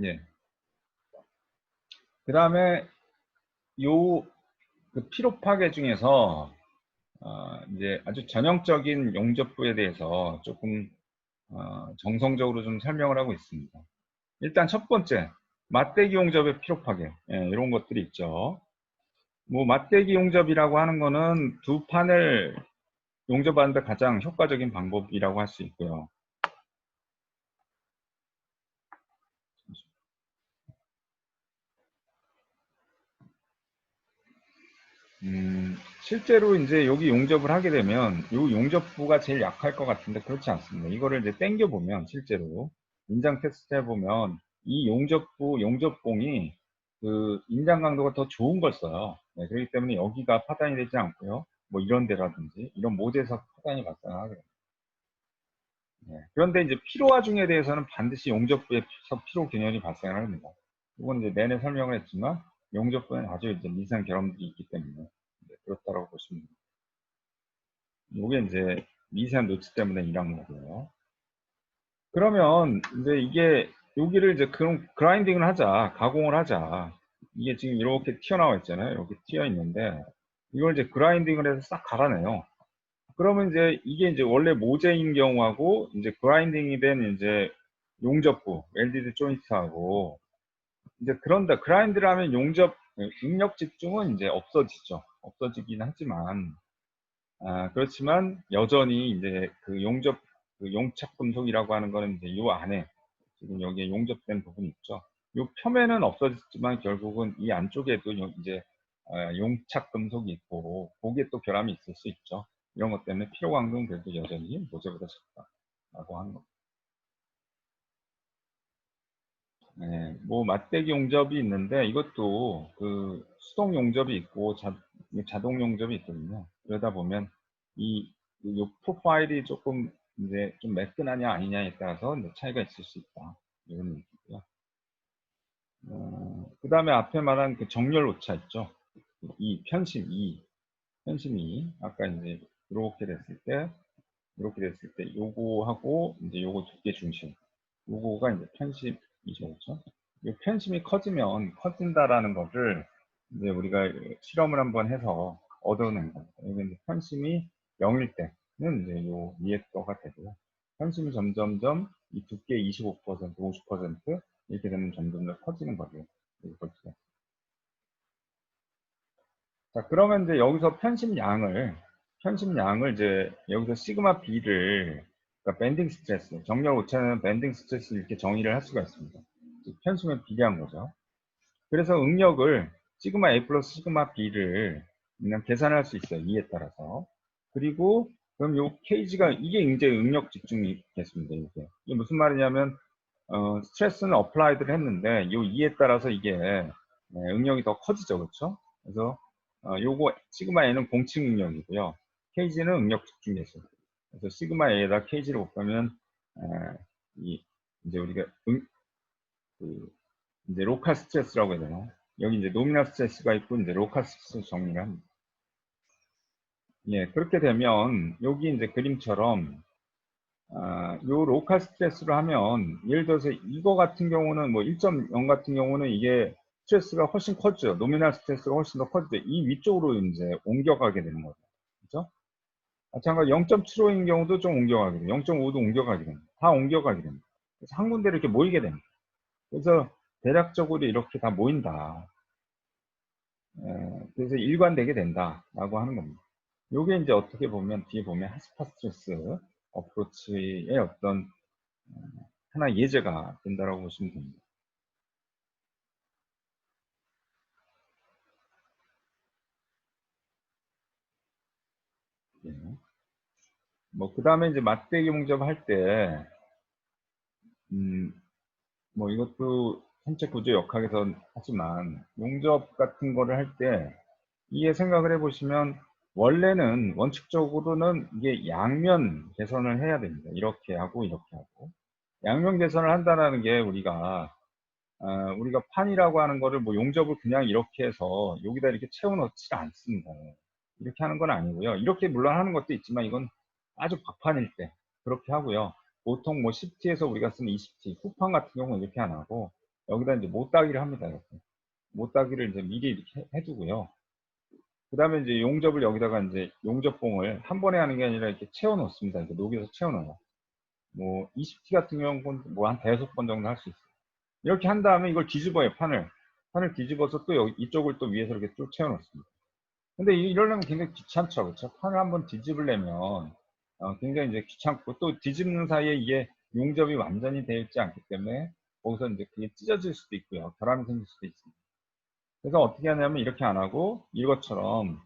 예. 그 다음에 요 그 피로 파괴 중에서 이제 아주 전형적인 용접부에 대해서 조금 정성적으로 좀 설명을 하고 있습니다. 일단 첫 번째, 맞대기 용접의 피로 파괴. 예, 이런 것들이 있죠. 뭐 맞대기 용접이라고 하는 거는 두 판을 용접하는데 가장 효과적인 방법이라고 할 수 있고요. 실제로 이제 여기 용접을 하게 되면 이 용접부가 제일 약할 것 같은데 그렇지 않습니다. 이거를 이제 당겨 보면 실제로 인장 테스트 해보면 이 용접봉이 그 인장 강도가 더 좋은 걸 써요. 네, 그렇기 때문에 여기가 파단이 되지 않고요. 뭐 이런 데라든지 이런 모재에서 파단이 발생하거든요. 네, 그런데 이제 피로화 중에 대해서는 반드시 용접부에서 피로 균열이 발생을 합니다. 이건 이제 내내 설명을 했지만 용접부에는 아주 이제 미세한 결함들이 있기 때문에 그렇다고 보시면 됩니다. 이게 이제 미세한 노치 때문에 일한 거고요. 그러면 이제 이게 여기를 이제 그럼 그라인딩을 하자, 가공을 하자. 이게 지금 이렇게 튀어나와 있잖아요. 이렇게 튀어 있는데 이걸 이제 그라인딩을 해서 싹 갈아내요. 그러면 이제 이게 이제 원래 모재인 경우하고 이제 그라인딩이 된 이제 용접부, 웰디드 조인트하고 이제 그런다. 그라인드를 하면 응력 집중은 이제 없어지죠. 없어지긴 하지만 그렇지만 여전히 이제 그 용접 그 용착 금속이라고 하는 거는 이제 요 안에 지금 여기에 용접된 부분이 있죠. 요 표면은 없어졌지만 결국은 이 안쪽에도 이제 용착 금속이 있고 거기에 또 결함이 있을 수 있죠. 이런 것 때문에 피로 강도는 그래도 여전히 모재보다 작다라고 하는 겁니다. 네, 뭐 맞대기 용접이 있는데 이것도 그 수동 용접이 있고 자동 용접이 있거든요. 그러다 보면 요 프로파일이 조금 이제 좀 매끈하냐 아니냐에 따라서 이제 차이가 있을 수 있다. 이런 얘기고요. 그 다음에 앞에 말한 그 정렬 오차 있죠. 이 편심 2, 편심 2. 아까 이제 이렇게 됐을 때 요거하고 이제 요거 두께 중심. 요거가 이제 편심이죠. 그렇죠? 이 편심이 커진다라는 것을 이제 우리가 실험을 한번 해서 얻어낸 겁니다. 이게 이제 편심이 0일 때는 이제 요 위에 거가 되고요. 편심이 점점점 이 두께 25%, 50% 이렇게 되면 점점 더 커지는 거죠. 이렇게. 자, 그러면 이제 여기서 편심량을 이제 여기서 시그마 B를, 그러니까 밴딩 스트레스, 정렬 오차는 밴딩 스트레스 이렇게 정의를 할 수가 있습니다. 편심에 비례한 거죠. 그래서 응력을 시그마 A 플러스 시그마 B를 그냥 계산할 수 있어요. 이에 따라서. 그리고 그럼 요 케이지가 이게 이제 응력 집중이겠습니다. 이게 무슨 말이냐면 스트레스는 어플라이드를 했는데 요 이에 따라서 이게 응력이 더 커지죠. 그렇죠? 그래서 요거 시그마 A는 공칭 응력이고요. KG는 응력 집중 계수. 그래서 시그마 A에다 KG를 곱하면 이제 우리가 그 이제 로컬 스트레스라고 해야 되나? 여기 이제 노미널 스트레스가 있고 이제 로컬 스트레스 정리를 합니다. 예, 그렇게 되면 여기 이제 그림처럼 요 로컬 스트레스로 하면 예를 들어서 이거 같은 경우는 뭐 1.0 같은 경우는 이게 스트레스가 훨씬 커지죠. 노미널 스트레스가 훨씬 더 커지죠. 이 위쪽으로 이제 옮겨가게 되는 거죠. 그죠? 마찬가지로 0.75인 경우도 좀 옮겨가게 됩니다. 0.5도 옮겨가게 됩니다. 다 옮겨가게 됩니다. 그래서 한 군데로 이렇게 모이게 됩니다. 그래서 대략적으로 이렇게 다 모인다. 그래서 일관되게 된다라고 하는 겁니다. 요게 이제 어떻게 보면 뒤에 보면 하스파 스트레스 어프로치의 어떤 하나 예제가 된다라고 보시면 됩니다. 예. 뭐, 그 다음에 이제 맞대기 용접 할 때, 뭐 이것도 선체 구조 역학에서 하지만, 용접 같은 거를 할 때, 이게 생각을 해보시면, 원칙적으로는 이게 양면 개선을 해야 됩니다. 이렇게 하고, 이렇게 하고. 양면 개선을 한다는 게 우리가 판이라고 하는 거를 뭐 용접을 그냥 이렇게 해서 여기다 이렇게 채워 넣지 않습니다. 이렇게 하는 건 아니고요. 이렇게 물론 하는 것도 있지만 이건 아주 박판일 때 그렇게 하고요. 보통 뭐 10T에서 우리가 쓰는 20T, 후판 같은 경우는 이렇게 안 하고 여기다 이제 못따기를 합니다. 이렇게. 못따기를 이제 미리 이렇게 해두고요. 그 다음에 이제 용접을 여기다가 이제 용접봉을 한 번에 하는 게 아니라 이렇게 채워 놓습니다. 이렇게 녹여서 채워 넣어요. 뭐 20T 같은 경우는 뭐 한 5번 정도 할 수 있어요. 이렇게 한 다음에 이걸 뒤집어요, 판을 뒤집어서 또 여기, 이쪽을 또 위에서 이렇게 쭉 채워놓습니다. 근데 이러려면 굉장히 귀찮죠, 그렇죠? 판을 한번 뒤집으려면 굉장히 이제 귀찮고 또 뒤집는 사이에 이게 용접이 완전히 되어 있지 않기 때문에 거기서 이제 그게 찢어질 수도 있고요. 결함이 생길 수도 있습니다. 그래서 어떻게 하냐면 이렇게 안 하고 이것처럼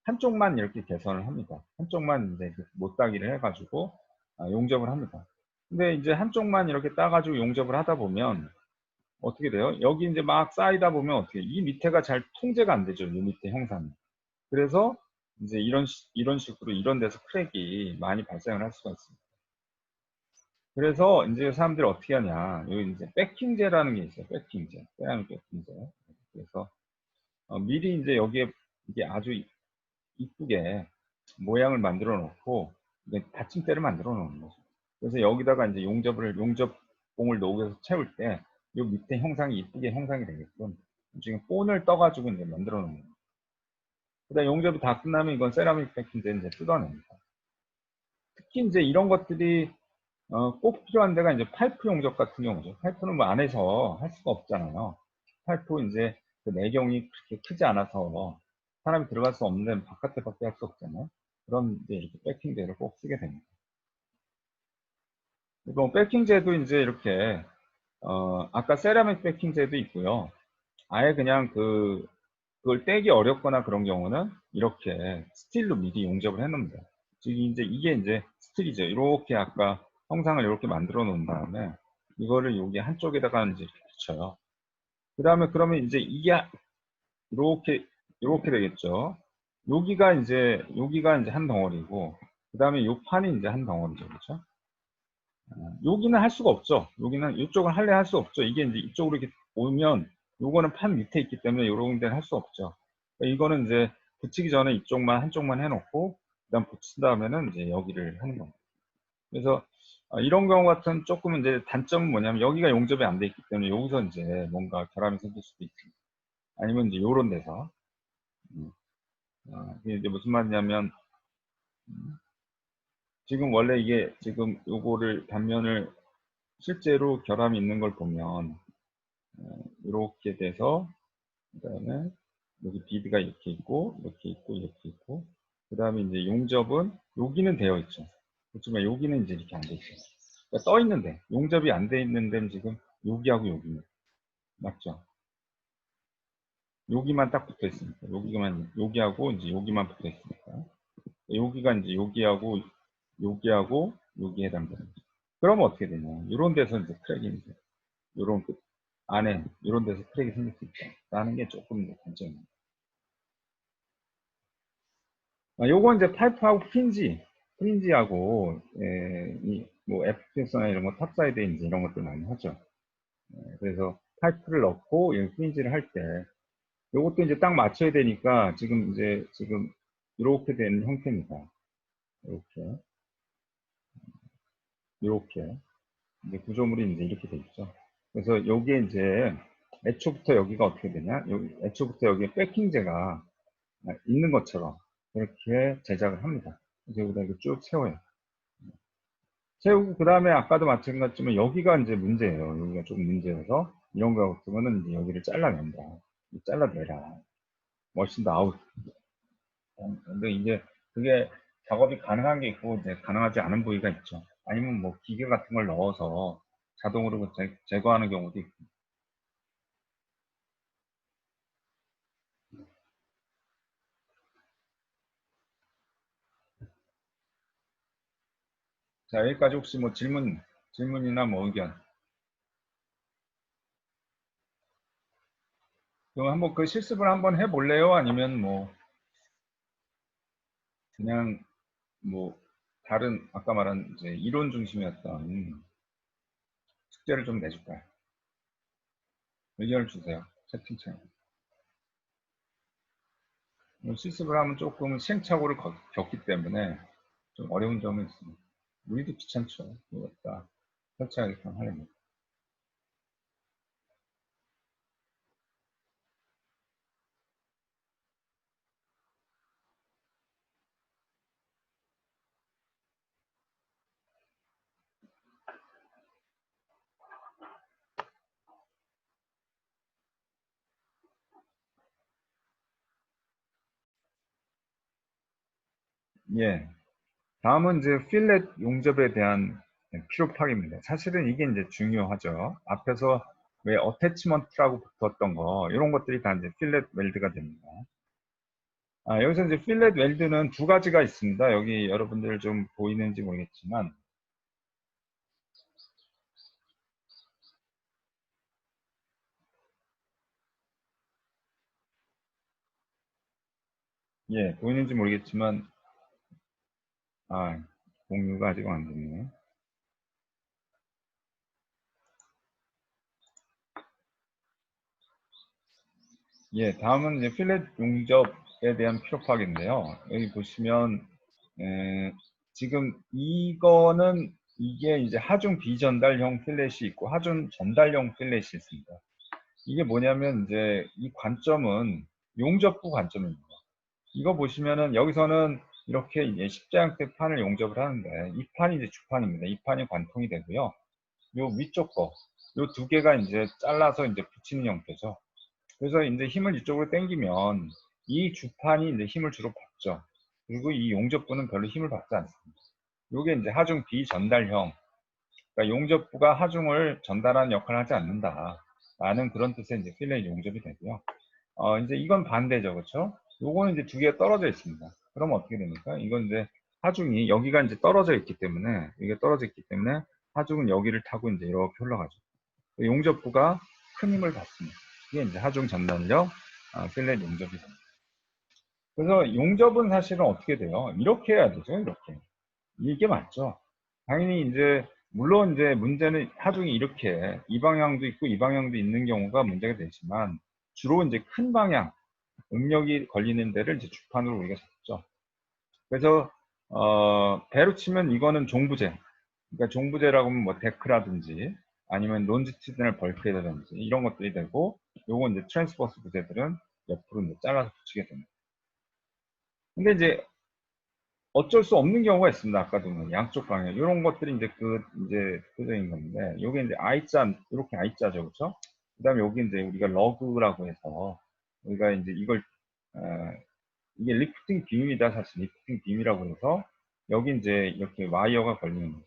한쪽만 이렇게 개선을 합니다. 한쪽만 이제 못따기를 해가지고 용접을 합니다. 근데 이제 한쪽만 이렇게 따가지고 용접을 하다 보면 어떻게 돼요? 여기 이제 막 쌓이다 보면 어떻게, 이 밑에가 잘 통제가 안 되죠. 이 밑에 형상이. 그래서 이제 이런 식으로 이런 데서 크랙이 많이 발생을 할 수가 있습니다. 그래서 이제 사람들이 어떻게 하냐. 여기 이제 백킹제라는 게 있어요. 백킹제. 빼하는 백킹제. 그래서 미리 이제 여기에 이게 아주 이쁘게 모양을 만들어 놓고 받침대를 만들어 놓는 거죠. 그래서 여기다가 이제 용접봉을 녹여서 채울 때 이 밑에 형상이 이쁘게 형상이 되게끔 지금 본을 떠가지고 이제 만들어 놓는 거예요. 그다음 용접이 다 끝나면 이건 세라믹 백인데 이제 뜯어냅니다. 특히 이제 이런 것들이 꼭 필요한 데가 이제 파이프 용접 같은 경우죠. 파이프는 뭐 안에서 할 수가 없잖아요. 파이프 이제 그 내경이 그렇게 크지 않아서 사람이 들어갈 수 없는 데는 바깥에밖에 할 수 없잖아요. 그런 이제 이렇게 백킹제를 꼭 쓰게 됩니다. 이거 백킹제도 이제 이렇게, 아까 세라믹 백킹제도 있고요. 아예 그냥 그걸 떼기 어렵거나 그런 경우는 이렇게 스틸로 미리 용접을 해 놓습니다. 지금 이게 이제 스틸이죠. 이렇게 아까 형상을 이렇게 만들어 놓은 다음에 이거를 여기 한쪽에다가 이제 이렇게 붙여요. 그 다음에 그러면 이제 이게 이렇게 되겠죠. 여기가 이제 한 덩어리고, 그 다음에 요 판이 이제 한 덩어리죠. 그렇죠? 여기는 할 수가 없죠. 여기는 이쪽은 할래 할 수 없죠. 이게 이제 이쪽으로 이렇게 오면 요거는 판 밑에 있기 때문에 요런 데는 할 수 없죠. 그러니까 이거는 이제 붙이기 전에 이쪽만 한쪽만 해놓고 그다음 붙인 다음에는 이제 여기를 하는 겁니다. 그래서 이런 경우 같은 조금 이제 단점은 뭐냐면 여기가 용접이 안 돼 있기 때문에 여기서 이제 뭔가 결함이 생길 수도 있습니다. 아니면 이제 요런 데서 이게 이제 무슨 말이냐면 지금 원래 이게 지금 요거를 단면을 실제로 결함이 있는 걸 보면 이렇게 돼서 그다음에 여기 비드가 이렇게 있고 이렇게 있고 이렇게 있고 그 다음에 이제 용접은 여기는 되어 있죠. 그렇지만 여기는 이제 이렇게 안 돼 있어요. 그러니까 떠 있는데 용접이 안 돼 있는 데는 지금 여기하고 여기입니다. 맞죠? 여기만 딱 붙어 있으니까 여기하고 이제 여기만 붙어 있으니까 여기가 이제 여기하고 여기 해당되는 거죠. 그러면 어떻게 되냐? 이런 데서 이제 크랙이 이제 이런 안에 이런 데서 크랙이 생길 수 있다라는 게 조금 단점입니다. 요건 이제 파이프하고 프린지하고, 뭐, FPS나 이런 거 탑사이드에 이제 이런 것들 많이 하죠. 그래서 파이프를 넣고, 이 프린지를 할 때, 요것도 이제 딱 맞춰야 되니까, 지금, 이렇게 된 형태입니다. 이렇게, 이렇게. 이제 구조물이 이제 이렇게 돼 있죠. 그래서 여기에 이제, 애초부터 여기가 어떻게 되냐? 애초부터 여기에 백킹제가 있는 것처럼, 이렇게 제작을 합니다. 그래서 여기다 이렇게 쭉 세워요. 세우고 그 다음에 아까도 마찬가지지만 여기가 이제 문제예요. 여기가 좀 문제여서 이런 거 같으면은 이제 여기를 잘라낸다. 잘라내라. 훨씬 더 아웃. 근데 이제 그게 작업이 가능한 게 있고 이제 가능하지 않은 부위가 있죠. 아니면 뭐 기계 같은 걸 넣어서 자동으로 제거하는 경우도 있고. 자, 여기까지 혹시 뭐 질문이나 뭐 의견. 그럼 한번 그 실습을 한번 해볼래요? 아니면 뭐 그냥 뭐 다른 아까 말한 이제 이론 중심이었던 숙제를 좀 내줄까요? 의견을 주세요. 채팅창. 실습을 하면 조금 시행착오를 겪기 때문에 좀 어려운 점은 있습니다. 우리도 귀찮죠. 이것다 설치하게끔 하려면. 예. 다음은 이제 필렛 용접에 대한 필요 파악입니다. 사실은 이게 이제 중요하죠. 앞에서 왜 어태치먼트라고 붙었던 거, 이런 것들이 다 이제 필렛 웰드가 됩니다. 여기서 이제 필렛 웰드는 두 가지가 있습니다. 여기 여러분들 좀 보이는지 모르겠지만, 예, 보이는지 모르겠지만, 공유가 아직 안 됐네요. 예, 다음은 이제 필렛 용접에 대한 필요 파악인데요. 여기 보시면 지금 이게 이제 하중 비전달형 필렛이 있고 하중 전달형 필렛이 있습니다. 이게 뭐냐면 이제 이 관점은 용접부 관점입니다. 이거 보시면은 여기서는 이렇게 이제 십자 형태 판을 용접을 하는데 이 판이 이제 주판입니다. 이 판이 관통이 되고요. 요 위쪽 거, 요 두 개가 이제 잘라서 이제 붙이는 형태죠. 그래서 이제 힘을 이쪽으로 당기면 이 주판이 이제 힘을 주로 받죠. 그리고 이 용접부는 별로 힘을 받지 않습니다. 이게 이제 하중 비전달형 그러니까 용접부가 하중을 전달하는 역할을 하지 않는다. 라는 그런 뜻의 이제 필렛 용접이 되고요. 이제 이건 반대죠. 그렇죠? 요거는 이제 두 개가 떨어져 있습니다. 그러면 어떻게 됩니까? 이건 이제 하중이 여기가 이제 떨어져 있기 때문에 이게 떨어져 있기 때문에 하중은 여기를 타고 이제 이렇게 흘러가죠. 용접부가 큰 힘을 받습니다. 이게 이제 하중 전달력 필렛 용접이 됩니다. 그래서 용접은 사실은 어떻게 돼요? 이렇게 해야 되죠. 이렇게. 이게 맞죠. 당연히 이제 물론 이제 문제는 하중이 이렇게 이 방향도 있고 이 방향도 있는 경우가 문제가 되지만 주로 이제 큰 방향 응력이 걸리는 데를 이제 주판으로 우리가 잡죠. 그래서 배로 치면 이거는 종부제. 그러니까 종부제라고 하면 뭐 데크라든지 아니면 론지티드널 벌크라든지 이런 것들이 되고 요건 이제 트랜스버스 부제들은 옆으로 이제 잘라서 붙이게 됩니다. 근데 이제 어쩔 수 없는 경우가 있습니다. 아까도 뭐 양쪽 방향 이런 것들이 이제 이제 대표적인 건데 요게 이제 I자 이렇게 I자죠, 그렇죠? 그다음에 여기 이제 우리가 러그라고 해서 우리가 이제 이걸 어, 이게 리프팅 빔입니다. 사실 리프팅 빔이라고 해서 여기 이제 이렇게 와이어가 걸리는 거죠.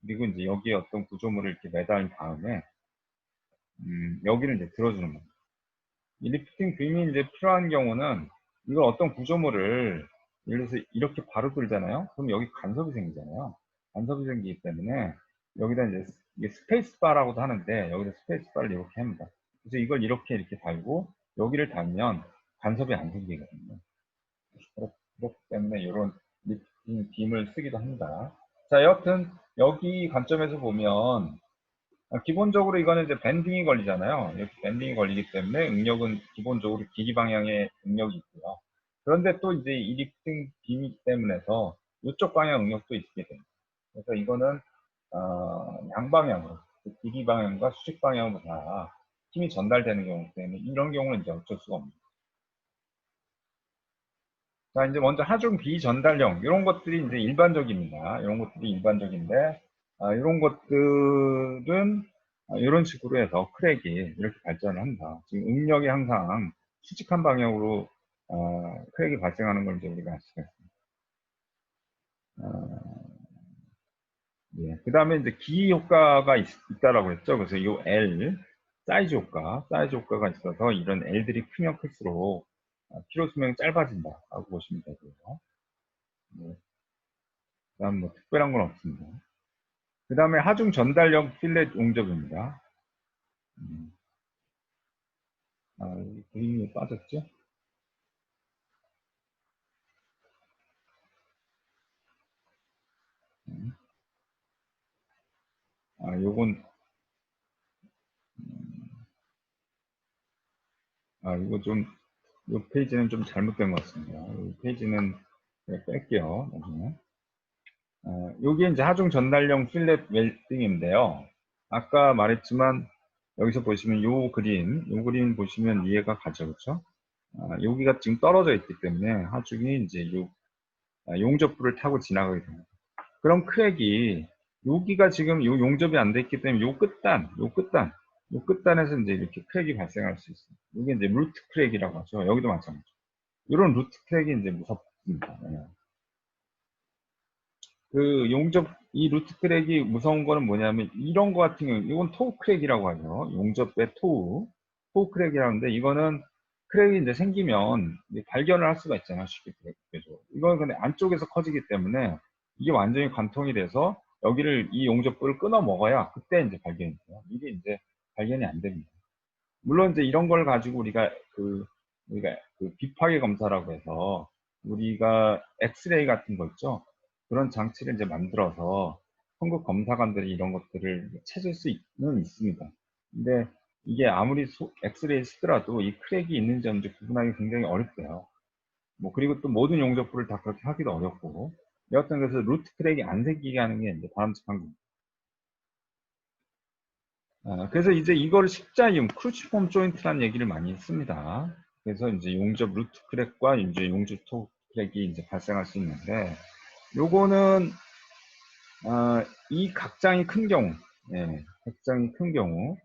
그리고 이제 여기에 어떤 구조물을 이렇게 매달린 다음에 여기를 이제 들어주는 겁니다. 이 리프팅 빔이 이제 필요한 경우는 이걸 어떤 구조물을 예를 들어서 이렇게 바로 들잖아요. 그럼 여기 간섭이 생기잖아요. 간섭이 생기기 때문에 여기다 이제 이게 스페이스 바라고도 하는데 여기다 스페이스 바를 이렇게 합니다. 그래서 이걸 이렇게 달고 여기를 달면 간섭이 안 생기거든요. 그렇기 때문에 이런 리프팅 빔을 쓰기도 합니다. 자, 여하튼 여기 관점에서 보면 기본적으로 이거는 이제 밴딩이 걸리잖아요. 이렇게 밴딩이 걸리기 때문에 응력은 기본적으로 길이 방향의 응력이 있고요. 그런데 또 이제 이 리프팅 빔 때문에서 이쪽 방향 응력도 있게 됩니다. 그래서 이거는 양방향으로 길이 방향과 수직 방향으로 다 힘이 전달되는 경우 때문에 이런 경우는 이제 어쩔 수가 없습니다. 자, 이제 먼저 하중 비전달형 이런 것들이 이제 일반적입니다. 이런 것들이 일반적인데 이런 것들은 이런 식으로 해서 크랙이 이렇게 발전을 한다. 지금 응력이 항상 수직한 방향으로 크랙이 발생하는 걸 이제 우리가 알 수가 있습니다. 예. 그 다음에 이제 기 효과가 있다라고 했죠. 그래서 이 L 사이즈 효과가 있어서 이런 L들이 크면 클수록 피로 수명이 짧아진다라고 보시면 되고요. 네. 그다음 뭐 특별한 건 없습니다. 그 다음에 하중 전달형 필렛 용접입니다. 여기 그림이 빠졌죠? 요건 이거 좀 요 페이지는 좀 잘못된 것 같습니다. 이 페이지는 뺄게요. 나중에. 여기 이제 하중 전달형 필렛 웰딩인데요. 아까 말했지만 여기서 보시면 요 그림 보시면 이해가 가죠, 그렇죠? 여기가 지금 떨어져 있기 때문에 하중이 이제 요 용접부를 타고 지나가게 됩니다. 그럼 크랙이 여기가 지금 요 용접이 안 됐기 때문에 요 끝단에서 이제 이렇게 크랙이 발생할 수 있습니다. 이게 이제 루트 크랙이라고 하죠. 여기도 마찬가지죠. 이런 루트 크랙이 이제 무섭습니다. 예. 그 용접 이 루트 크랙이 무서운 거는 뭐냐면 이런 거 같은 경우 이건 토우 크랙이라고 하죠. 용접의 토우 크랙이라는데 이거는 크랙이 이제 생기면 이제 발견을 할 수가 있잖아요. 쉽게 그죠. 이건 근데 안쪽에서 커지기 때문에 이게 완전히 관통이 돼서 여기를 이 용접부를 끊어 먹어야 그때 이제 발견이 돼요. 이게 이제 발견이 안 됩니다. 물론 이제 이런 걸 가지고 우리가 그 비파괴 검사라고 해서 우리가 엑스레이 같은 거 있죠. 그런 장치를 이제 만들어서 한국 검사관들이 이런 것들을 찾을 수는 있습니다. 근데 이게 아무리 엑스레이 쓰더라도 이 크랙이 있는지 없는지 구분하기 굉장히 어렵대요. 뭐 그리고 또 모든 용접부를 다 그렇게 하기도 어렵고 여하튼 그래서 루트 크랙이 안 생기게 하는 게 이제 바람직한 겁니다. 그래서 이제 이거를 십자이용, 크루치폼 조인트라는 얘기를 많이 씁니다. 그래서 이제 용접 루트 크랙과 이제 용접 토 크랙이 이제 발생할 수 있는데, 요거는, 이 각장이 큰 경우, 예, 각장이 큰 경우,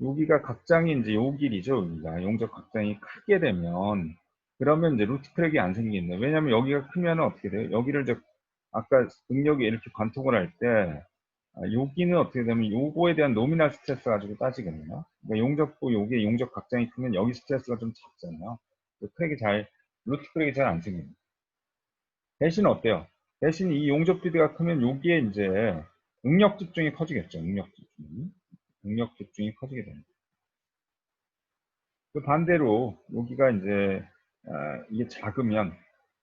여기가 각장이 이제 요 길이죠, 여기가. 용접 각장이 크게 되면, 그러면 이제 루트 크랙이 안 생기는데, 왜냐면 여기가 크면 어떻게 돼요? 여기를 이제, 아까 응력이 이렇게 관통을 할 때, 여기는 어떻게 되면 요거에 대한 노미널 스트레스 가지고 따지거든요. 그러니까 용접부 요게 용접 각장이 크면 여기 스트레스가 좀 작잖아요. 크랙이 루트 크랙이 잘 안 생깁니다. 대신 어때요? 대신 이 용접 비드가 크면 여기에 이제 응력 집중이 커지겠죠. 응력 집중이 커지게 됩니다. 그 반대로 여기가 이제 이게 작으면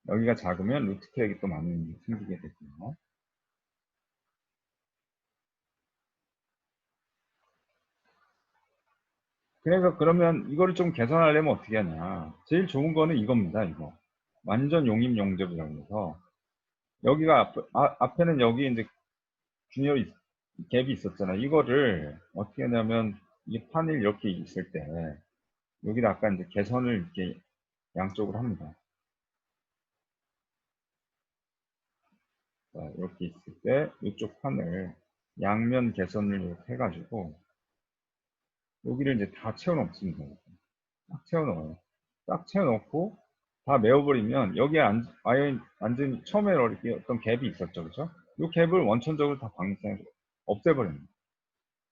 여기가 작으면 루트 크랙이 또 많이 생기게 되고요. 그래서 그러면 이거를 좀 개선하려면 어떻게 하냐. 제일 좋은 거는 이겁니다. 이거. 완전 용입 용접이라고 해서 여기가 앞에는 여기 이제 균열 갭이 있었잖아. 이거를 어떻게 하냐면 이 판을 이렇게 있을 때 여기다 아까 이제 개선을 이렇게 양쪽으로 합니다. 자, 이렇게 있을 때 이쪽 판을 양면 개선을 이렇게 해가지고 여기를 이제 다 채워놓습니다. 딱 채워넣어요. 딱 채워놓고 다 메워버리면 여기에 아예 완전히 처음에 이렇게 어떤 갭이 있었죠. 그죠? 이 갭을 원천적으로 다 없애버립니다.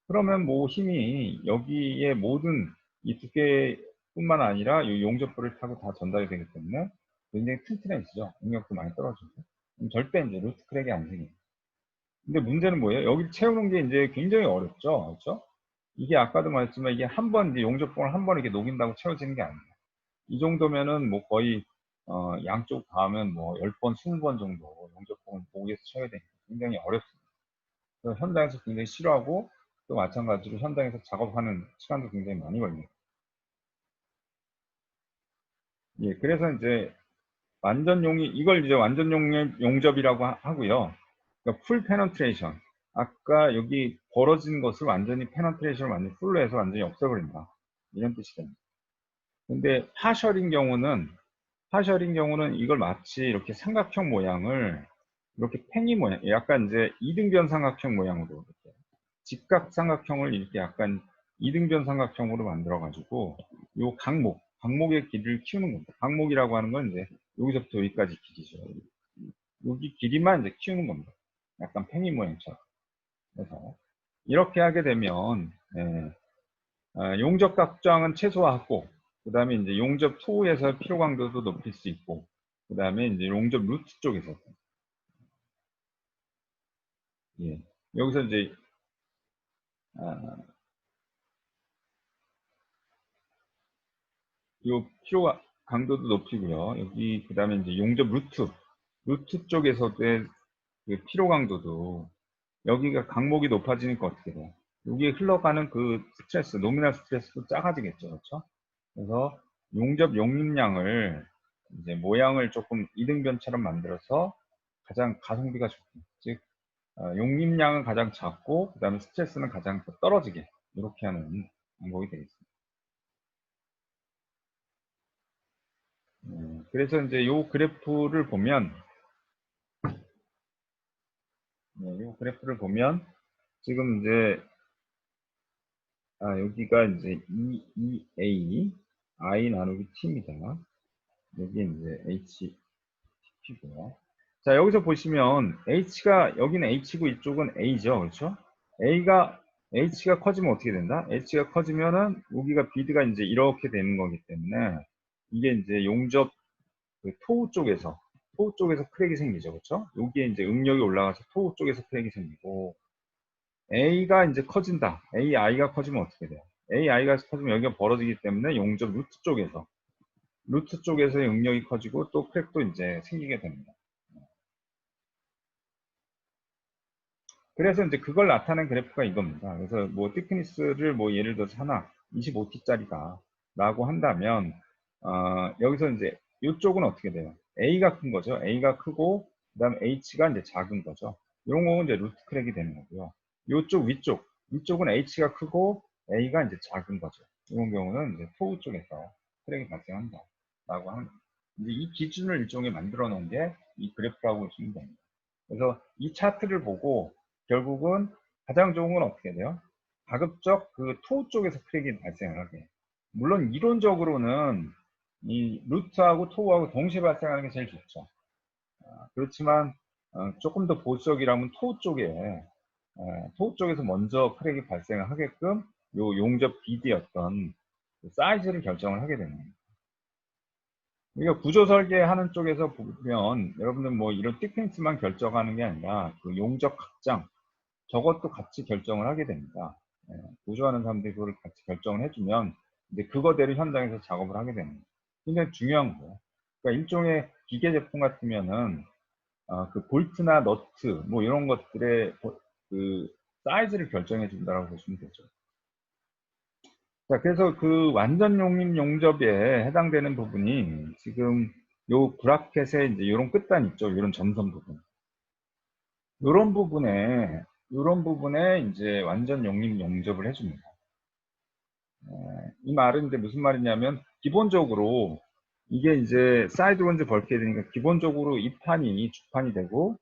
그러면 뭐 힘이 여기에 모든 이 두께뿐만 아니라 이 용접부를 타고 다 전달이 되기 때문에 굉장히 튼튼해지죠. 응력도 많이 떨어지고. 절대 이제 루트 크랙이 안 생겨요. 근데 문제는 뭐예요? 여기 채우는 게 이제 굉장히 어렵죠. 그렇죠? 이게 아까도 말했지만 이게 한 번, 이제 용접봉을 한 번 이렇게 녹인다고 채워지는 게 아니에요. 이 정도면은 뭐 거의, 양쪽 다 하면 뭐 10번, 20번 정도 용접봉을 목에서 쳐야 되니까 굉장히 어렵습니다. 그래서 현장에서 굉장히 싫어하고 또 마찬가지로 현장에서 작업하는 시간도 굉장히 많이 걸립니다. 예, 그래서 이제 이걸 이제 완전 용접이라고 하고요. 그러니까 풀 페너트레이션. 아까 여기 벌어진 것을 완전히 페너트레이션을 완전히 풀로 해서 완전히 없애버린다. 이런 뜻이 됩니다. 근데 파셜인 경우는 이걸 마치 이렇게 삼각형 모양을 이렇게 팽이 모양, 약간 이제 이등변 삼각형 모양으로 이렇게 직각 삼각형을 이렇게 약간 이등변 삼각형으로 만들어 가지고 요 각목의 길이를 키우는 겁니다. 각목이라고 하는 건 이제 여기서부터 여기까지 길이죠. 여기 길이만 이제 키우는 겁니다. 약간 팽이 모양처럼. 그래서 이렇게 하게 되면 용접 각장은 최소화하고 그 다음에 이제 용접 토우에서 피로 강도도 높일 수 있고 그 다음에 이제 용접 루트 쪽에서 예. 여기서 이제 아, 요 피로 강도도 높이고요. 여기 그 다음에 이제 용접 루트 쪽에서의 그 피로 강도도 여기가 강목이 높아지니까 어떻게 돼요? 여기에 흘러가는 그 스트레스, 노미널 스트레스도 작아지겠죠. 그렇죠? 그래서 용접 용입량을 이제 모양을 조금 이등변처럼 만들어서 가장 가성비가 좋고, 즉 용입량은 가장 작고 그 다음에 스트레스는 가장 떨어지게 이렇게 하는 방법이 되겠습니다. 그래서 이제 요 그래프를 보면 요 그래프를 보면 지금 이제 여기가 이제 EEA I 나누기 T입니다. 여기 이제 HTP고요. 자, 여기서 보시면 여기는 H고 이쪽은 A죠. 그렇죠? H가 커지면 어떻게 된다? H가 커지면은 여기가 비드가 이제 이렇게 되는 거기 때문에 이게 이제 용접 그 토우 쪽에서 크랙이 생기죠. 그렇죠? 여기에 이제 응력이 올라가서 토우 쪽에서 크랙이 생기고 A가 이제 커진다. AI가 커지면 어떻게 돼요? AI가 커지면 여기가 벌어지기 때문에 용접 루트 쪽에서의 응력이 커지고 또 크랙도 이제 생기게 됩니다. 그래서 이제 그걸 나타낸 그래프가 이겁니다. 그래서 뭐 티크니스를 뭐 예를 들어서 하나 25T짜리다 라고 한다면 여기서 이제 이쪽은 어떻게 돼요? A가 큰 거죠. A가 크고 그 다음에 H가 이제 작은 거죠. 이런 거는 이제 루트 크랙이 되는 거고요. 이쪽 위쪽은 H가 크고 A가 이제 작은 거죠. 이런 경우는 이제 토우 쪽에서 크랙이 발생한다 라고 하는 이제 이 기준을 일종의 만들어 놓은 게 이 그래프라고 보시면 됩니다. 그래서 이 차트를 보고 결국은 가장 좋은 건 어떻게 돼요? 가급적 그 토우 쪽에서 크랙이 발생을 하게. 물론 이론적으로는 이 루트하고 토우하고 동시에 발생하는 게 제일 좋죠. 그렇지만 조금 더 보수적이라면 토우 쪽에 토 쪽에서 먼저 크랙이 발생을 하게끔 요 용접 비디의 어떤 사이즈를 결정을 하게 되는 거예요. 우리가 구조 설계하는 쪽에서 보면 여러분들 뭐 이런 틱펜스만 결정하는 게 아니라 그 용접 확장 저것도 같이 결정을 하게 됩니다. 구조하는 사람들이 그걸 같이 결정을 해주면 이제 그거대로 현장에서 작업을 하게 되는 거예요. 굉장히 중요한 거예요. 그러니까 일종의 기계 제품 같으면은 그 볼트나 너트 뭐 이런 것들의 그 사이즈를 결정해 준다고 보시면 되죠. 자, 그래서 그 완전 용립 용접에 해당되는 부분이 지금 요 브라켓의 이제 요런 끝단 있죠. 요런 점선 부분. 요런 부분에 이제 완전 용립 용접을 해줍니다. 이 말은 이제 무슨 말이냐면 기본적으로 이게 이제 사이드 론즈 벌게 되니까 기본적으로 이 판이 주판이 되고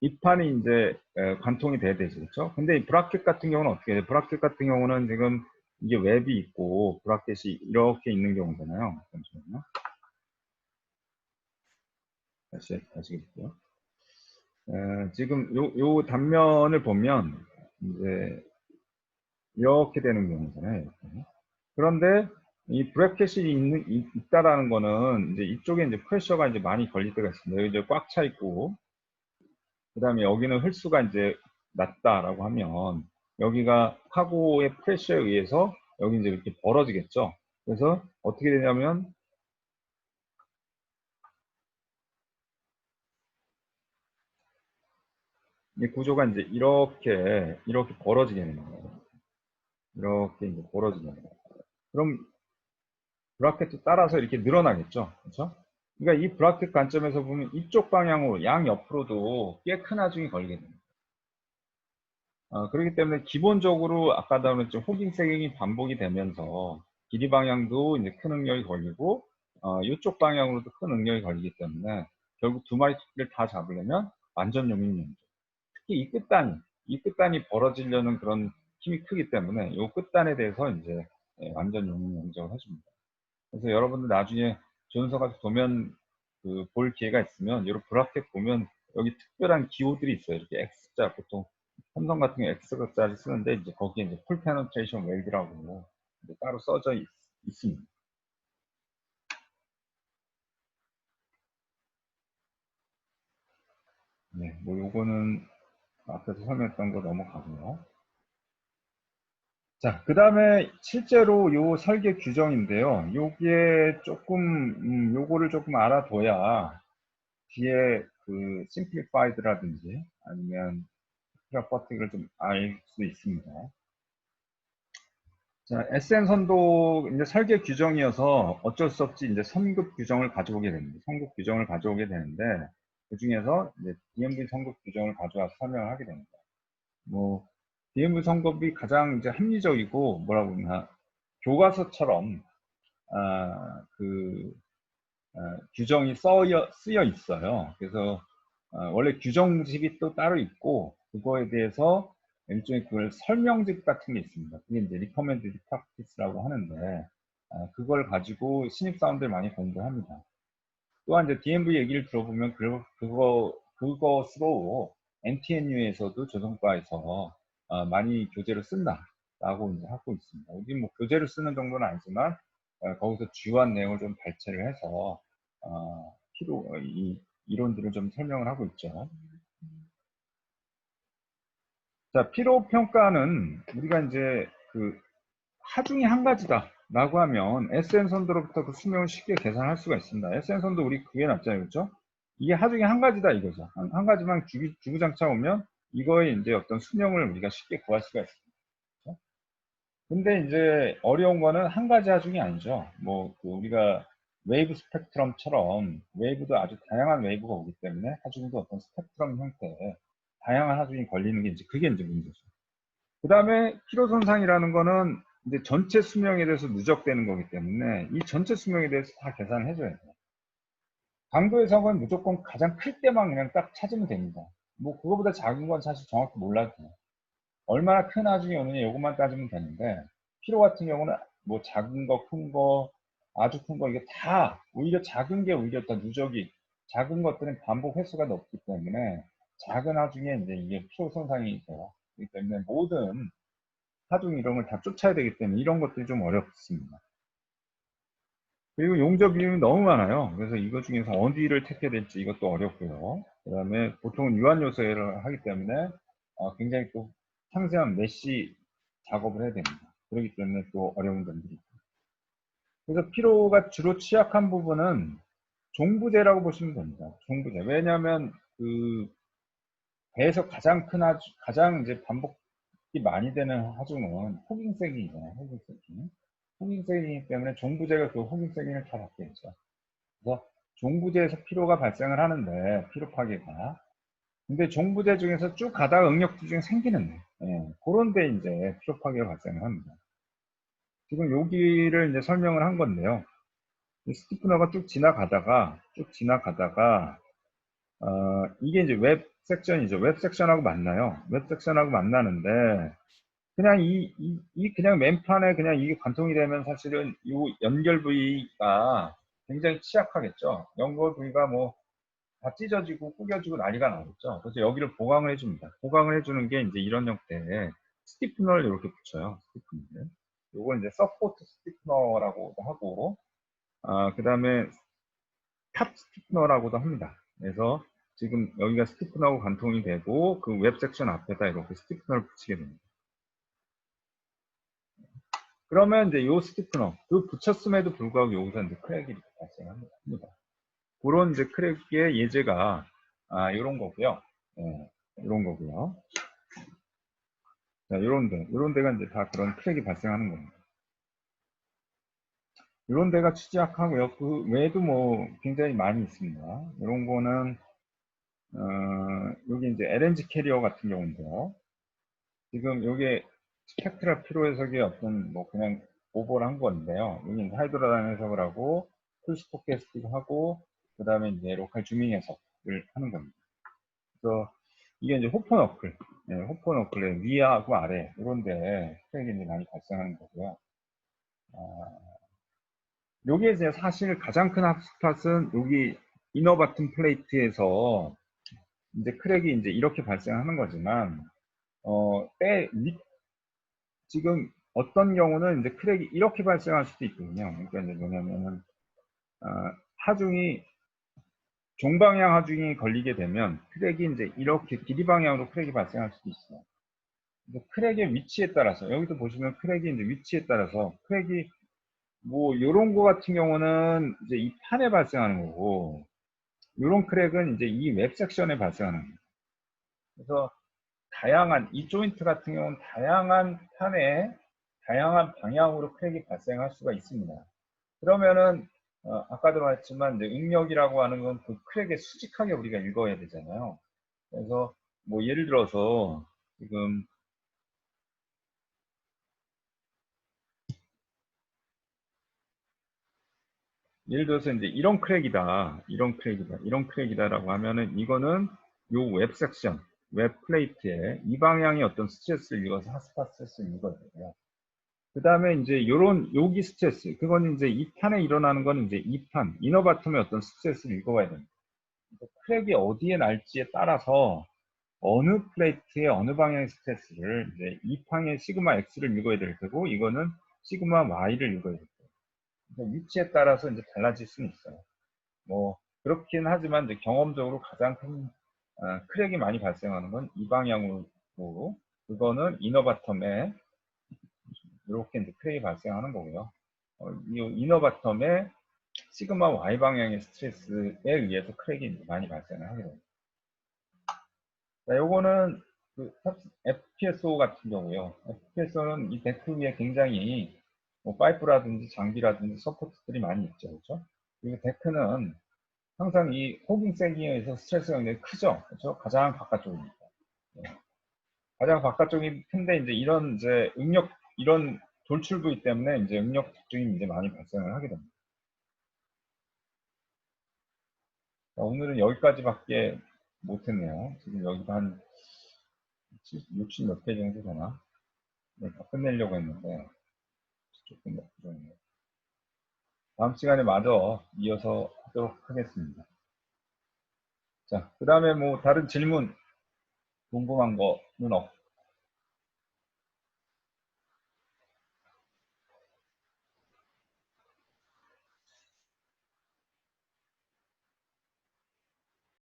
이 판이 이제 관통이 돼야 되죠. 그렇죠? 근데 이 브라켓 같은 경우는 어떻게 해요? 브라켓 같은 경우는 지금 이게 웹이 있고 브라켓이 이렇게 있는 경우잖아요. 잠시만요. 다시 볼게요. 지금 요 단면을 보면 이제 이렇게 되는 경우잖아요. 이렇게. 그런데 이 브래켓이 있다라는 거는 이제 이쪽에 이제 프레셔가 이제 많이 걸릴 때가 있습니다. 여기 이제 꽉 차 있고, 그 다음에 여기는 흡수가 이제 낮다라고 하면 여기가 카고의 프레셔에 의해서 여기 이제 이렇게 벌어지겠죠. 그래서 어떻게 되냐면 이 구조가 이제 이렇게 벌어지게 되는 거예요. 이렇게 이제 벌어지게 되는 거예요. 그럼 브라켓도 따라서 이렇게 늘어나겠죠. 그렇죠? 그러니까 이 브라켓 관점에서 보면 이쪽 방향으로 양 옆으로도 꽤 큰 하중이 걸리게 됩니다. 그렇기 때문에 기본적으로 아까도 그랬죠. 호깅 세깅이 반복이 되면서 길이 방향도 이제 큰 응력이 걸리고 이쪽 방향으로도 큰 응력이 걸리기 때문에 결국 두 마리 토끼를 다 잡으려면 완전 용인용이죠. 특히 이 끝단이 벌어지려는 그런 힘이 크기 때문에 이 끝단에 대해서 이제 완전 용인용적을 해줍니다. 그래서 여러분들 나중에 조연서 가서 보면 볼 기회가 있으면 여러 브라켓 보면 여기 특별한 기호들이 있어요. 이렇게 X자 보통 삼성 같은 경우 X자를 쓰는데 이제 거기에 이제 풀 페네트레이션 웰드라고 따로 써져 있습니다. 네, 뭐 요거는 앞에서 설명했던 거 넘어가고요. 자, 그 다음에 실제로 요 설계 규정인데요. 요게 조금, 요거를 조금 알아둬야 뒤에 그 심플리파이드라든지 아니면 프로퍼티를 좀 알 수 있습니다. 자, SN 선도 이제 설계 규정이어서 어쩔 수 없이 이제 선급 규정을 가져오게 됩니다. 선급 규정을 가져오게 되는데 그 중에서 이제 DMV 선급 규정을 가져와서 설명을 하게 됩니다. 뭐 DMV 선급이 가장 이제 합리적이고 뭐라고 그러나 교과서처럼 그 규정이 쓰여 있어요. 그래서 원래 규정집이 또 따로 있고 그거에 대해서 일종의 그걸 설명집 같은 게 있습니다. 그게 이제 recommended practice라고 하는데 그걸 가지고 신입사원들 많이 공부합니다. 또한 이제 DMV 얘기를 들어보면 그것으로 NTNU에서도 조선과에서 많이 교재를 쓴다라고 이제 하고 있습니다. 여기 뭐 교재를 쓰는 정도는 아니지만 거기서 주요한 내용을 좀 발췌를 해서 이 이론들을 좀 설명을 하고 있죠. 자, 피로 평가는 우리가 이제 그 하중이 한 가지다 라고 하면 SN 선도로부터 그 수명을 쉽게 계산할 수가 있습니다. SN 선도 우리 그게 놨잖아요. 그렇죠? 이게 하중이 한 가지다 이거죠. 한 가지만 주구장창 오면 이거의 이제 어떤 수명을 우리가 쉽게 구할 수가 있습니다. 그렇죠? 근데 이제 어려운 거는 한 가지 하중이 아니죠. 뭐 우리가 웨이브 스펙트럼처럼 웨이브도 아주 다양한 웨이브가 오기 때문에 하중도 어떤 스펙트럼 형태의 다양한 하중이 걸리는 게 이제 그게 이제 문제죠. 그 다음에 피로 손상이라는 거는 이제 전체 수명에 대해서 누적되는 거기 때문에 이 전체 수명에 대해서 다 계산을 해줘야 돼요. 강도 해석은 무조건 가장 클 때만 그냥 딱 찾으면 됩니다. 뭐 그거보다 작은 건 사실 정확히 몰라도 돼요. 얼마나 큰 하중이 오느냐 이것만 따지면 되는데 피로 같은 경우는 뭐 작은 거, 큰 거, 아주 큰 거 이게 다 오히려 작은 게 오히려 더 누적이 작은 것들은 반복 횟수가 높기 때문에 작은 하중에 이제 이게 피로 손상이 돼요. 그렇기 때문에 모든 하중 이런 걸 다 쫓아야 되기 때문에 이런 것들이 좀 어렵습니다. 그리고 용접 비용이 너무 많아요. 그래서 이거 중에서 어디를 택해야 될지 이것도 어렵고요. 그 다음에 보통은 유한 요소를 하기 때문에 굉장히 또 상세한 메쉬 작업을 해야 됩니다. 그렇기 때문에 또 어려운 점들이 있고. 그래서 피로가 주로 취약한 부분은 종부제라고 보시면 됩니다. 종부제. 왜냐하면 그 배에서 가장 큰 가장 이제 반복이 많이 되는 하중은 호깅세깅이잖아요. 호깅세깅. 호깅세깅이기 때문에 종부제가 그 호깅세깅을 다 받겠죠. 그래서 종부제에서 피로가 발생을 하는데 피로 파괴가. 근데 종부제 중에서 쭉 가다가 응력주 중에 생기는 그런데 이제 피로 파괴가 발생을 합니다. 지금 여기를 이제 설명을 한 건데요. 스티프너가 쭉 지나가다가 이게 이제 웹 섹션이죠. 웹 섹션하고 만나요. 웹 섹션하고 만나는데 그냥 그냥 맨판에 그냥 이게 관통이 되면 사실은 이 연결 부위가 굉장히 취약하겠죠. 연결 부위가 뭐 다 찢어지고 구겨지고 난리가 나겠죠. 그래서 여기를 보강을 해줍니다. 보강을 해주는 게 이제 이런 형태의 스티프너를 이렇게 붙여요. 스티프너를. 요거 이제 서포트 스티프너라고도 하고, 그 다음에 탑 스티프너라고도 합니다. 그래서 지금 여기가 스티프너하고 관통이 되고 그 웹 섹션 앞에다 이렇게 스티프너를 붙이게 됩니다. 그러면 이제 요 스티프너, 그 붙였음에도 불구하고 여기서 이제 크랙이 발생합니다. 그런 이제 크랙의 예제가 요런 거고요. 요런 거고요. 자, 요런 데가 이제 다 그런 크랙이 발생하는 겁니다. 요런 데가 취약하고요. 그 외에도 뭐 굉장히 많이 있습니다. 요런 거는 여기 이제 LNG 캐리어 같은 경우인데요. 지금 요게 스펙트럴 피로 해석의 어떤 뭐 그냥 오버를 한 건데요. 여기 이제 하이드로다인 해석을 하고 풀스토캐스틱 하고 그 다음에 이제 로컬 주밍 해석을 하는 겁니다. 그래서 이게 이제 호퍼너클, 호퍼너클의 위하고 아래 이런데 스펙이 이제 많이 발생하는 거고요. 요게 이제 사실 가장 큰 핫스팟은 여기 이너 바튼 플레이트에서 이제 크랙이 이제 이렇게 발생하는 거지만 지금 어떤 경우는 이제 크랙이 이렇게 발생할 수도 있거든요. 그러니까 이제 뭐냐면은 하중이 종방향 하중이 걸리게 되면 크랙이 이제 이렇게 길이 방향으로 크랙이 발생할 수도 있어요. 크랙의 위치에 따라서 여기도 보시면 크랙이 이제 위치에 따라서 크랙이 뭐 요런 거 같은 경우는 이제 이 판에 발생하는 거고 요런 크랙은 이제 이 웹 섹션에 발생하는 거예요. 그래서 다양한 이 조인트 같은 경우는 다양한 판에 다양한 방향으로 크랙이 발생할 수가 있습니다. 그러면은 아까도 말했지만 이제 응력이라고 하는 건 그 크랙에 수직하게 우리가 읽어야 되잖아요. 그래서 뭐 예를 들어서 지금 예를 들어서 이제 이런 크랙이다, 이런 크랙이다라고 하면은 이거는 요 웹 섹션, 웹 플레이트에 이 방향의 어떤 스트레스를 읽어서 핫스팟 스트레스를 읽어야 되고요. 그 다음에 이제 요런 여기 스트레스, 그건 이제 이 판에 일어나는 건 이제 이 판, 이너 바텀의 어떤 스트레스를 읽어봐야 됩니다. 크랙이 어디에 날지에 따라서 어느 플레이트의 어느 방향의 스트레스를 이제 이 판의 시그마 X를 읽어야 될 테고 이거는 시그마 Y를 읽어야 될 테고 위치에 따라서 이제 달라질 수는 있어요. 뭐 그렇긴 하지만 이제 경험적으로 가장 큰 크랙이 많이 발생하는 건 이 방향으로 그거는 이너 바텀에 이렇게 이제 크랙이 발생하는 거고요. 이 이너 바텀에 시그마 Y 방향의 스트레스에 의해서 크랙이 많이 발생을 하게 됩니다. 자, 요거는 그 FPSO 같은 경우요. FPSO는 이 데크 위에 굉장히 뭐 파이프라든지 장비라든지 서포트들이 많이 있죠. 그렇죠? 그리고 데크는 항상 이 호깅 세깅에서 스트레스가 굉장히 크죠. 그렇죠? 가장 바깥쪽입니다. 네. 가장 바깥쪽이 큰데 이제 이런 이제 응력 이런 돌출 부위 때문에 이제 응력 특징이 이제 많이 발생을 하게 됩니다. 자, 오늘은 여기까지밖에 못했네요. 지금 여기가 한 60 몇 개 정도 되나? 네, 다 끝내려고 했는데 조금 부족했네요. 다음 시간에 마저 이어서 하도록 하겠습니다. 자, 그 다음에 뭐 다른 질문 궁금한 거는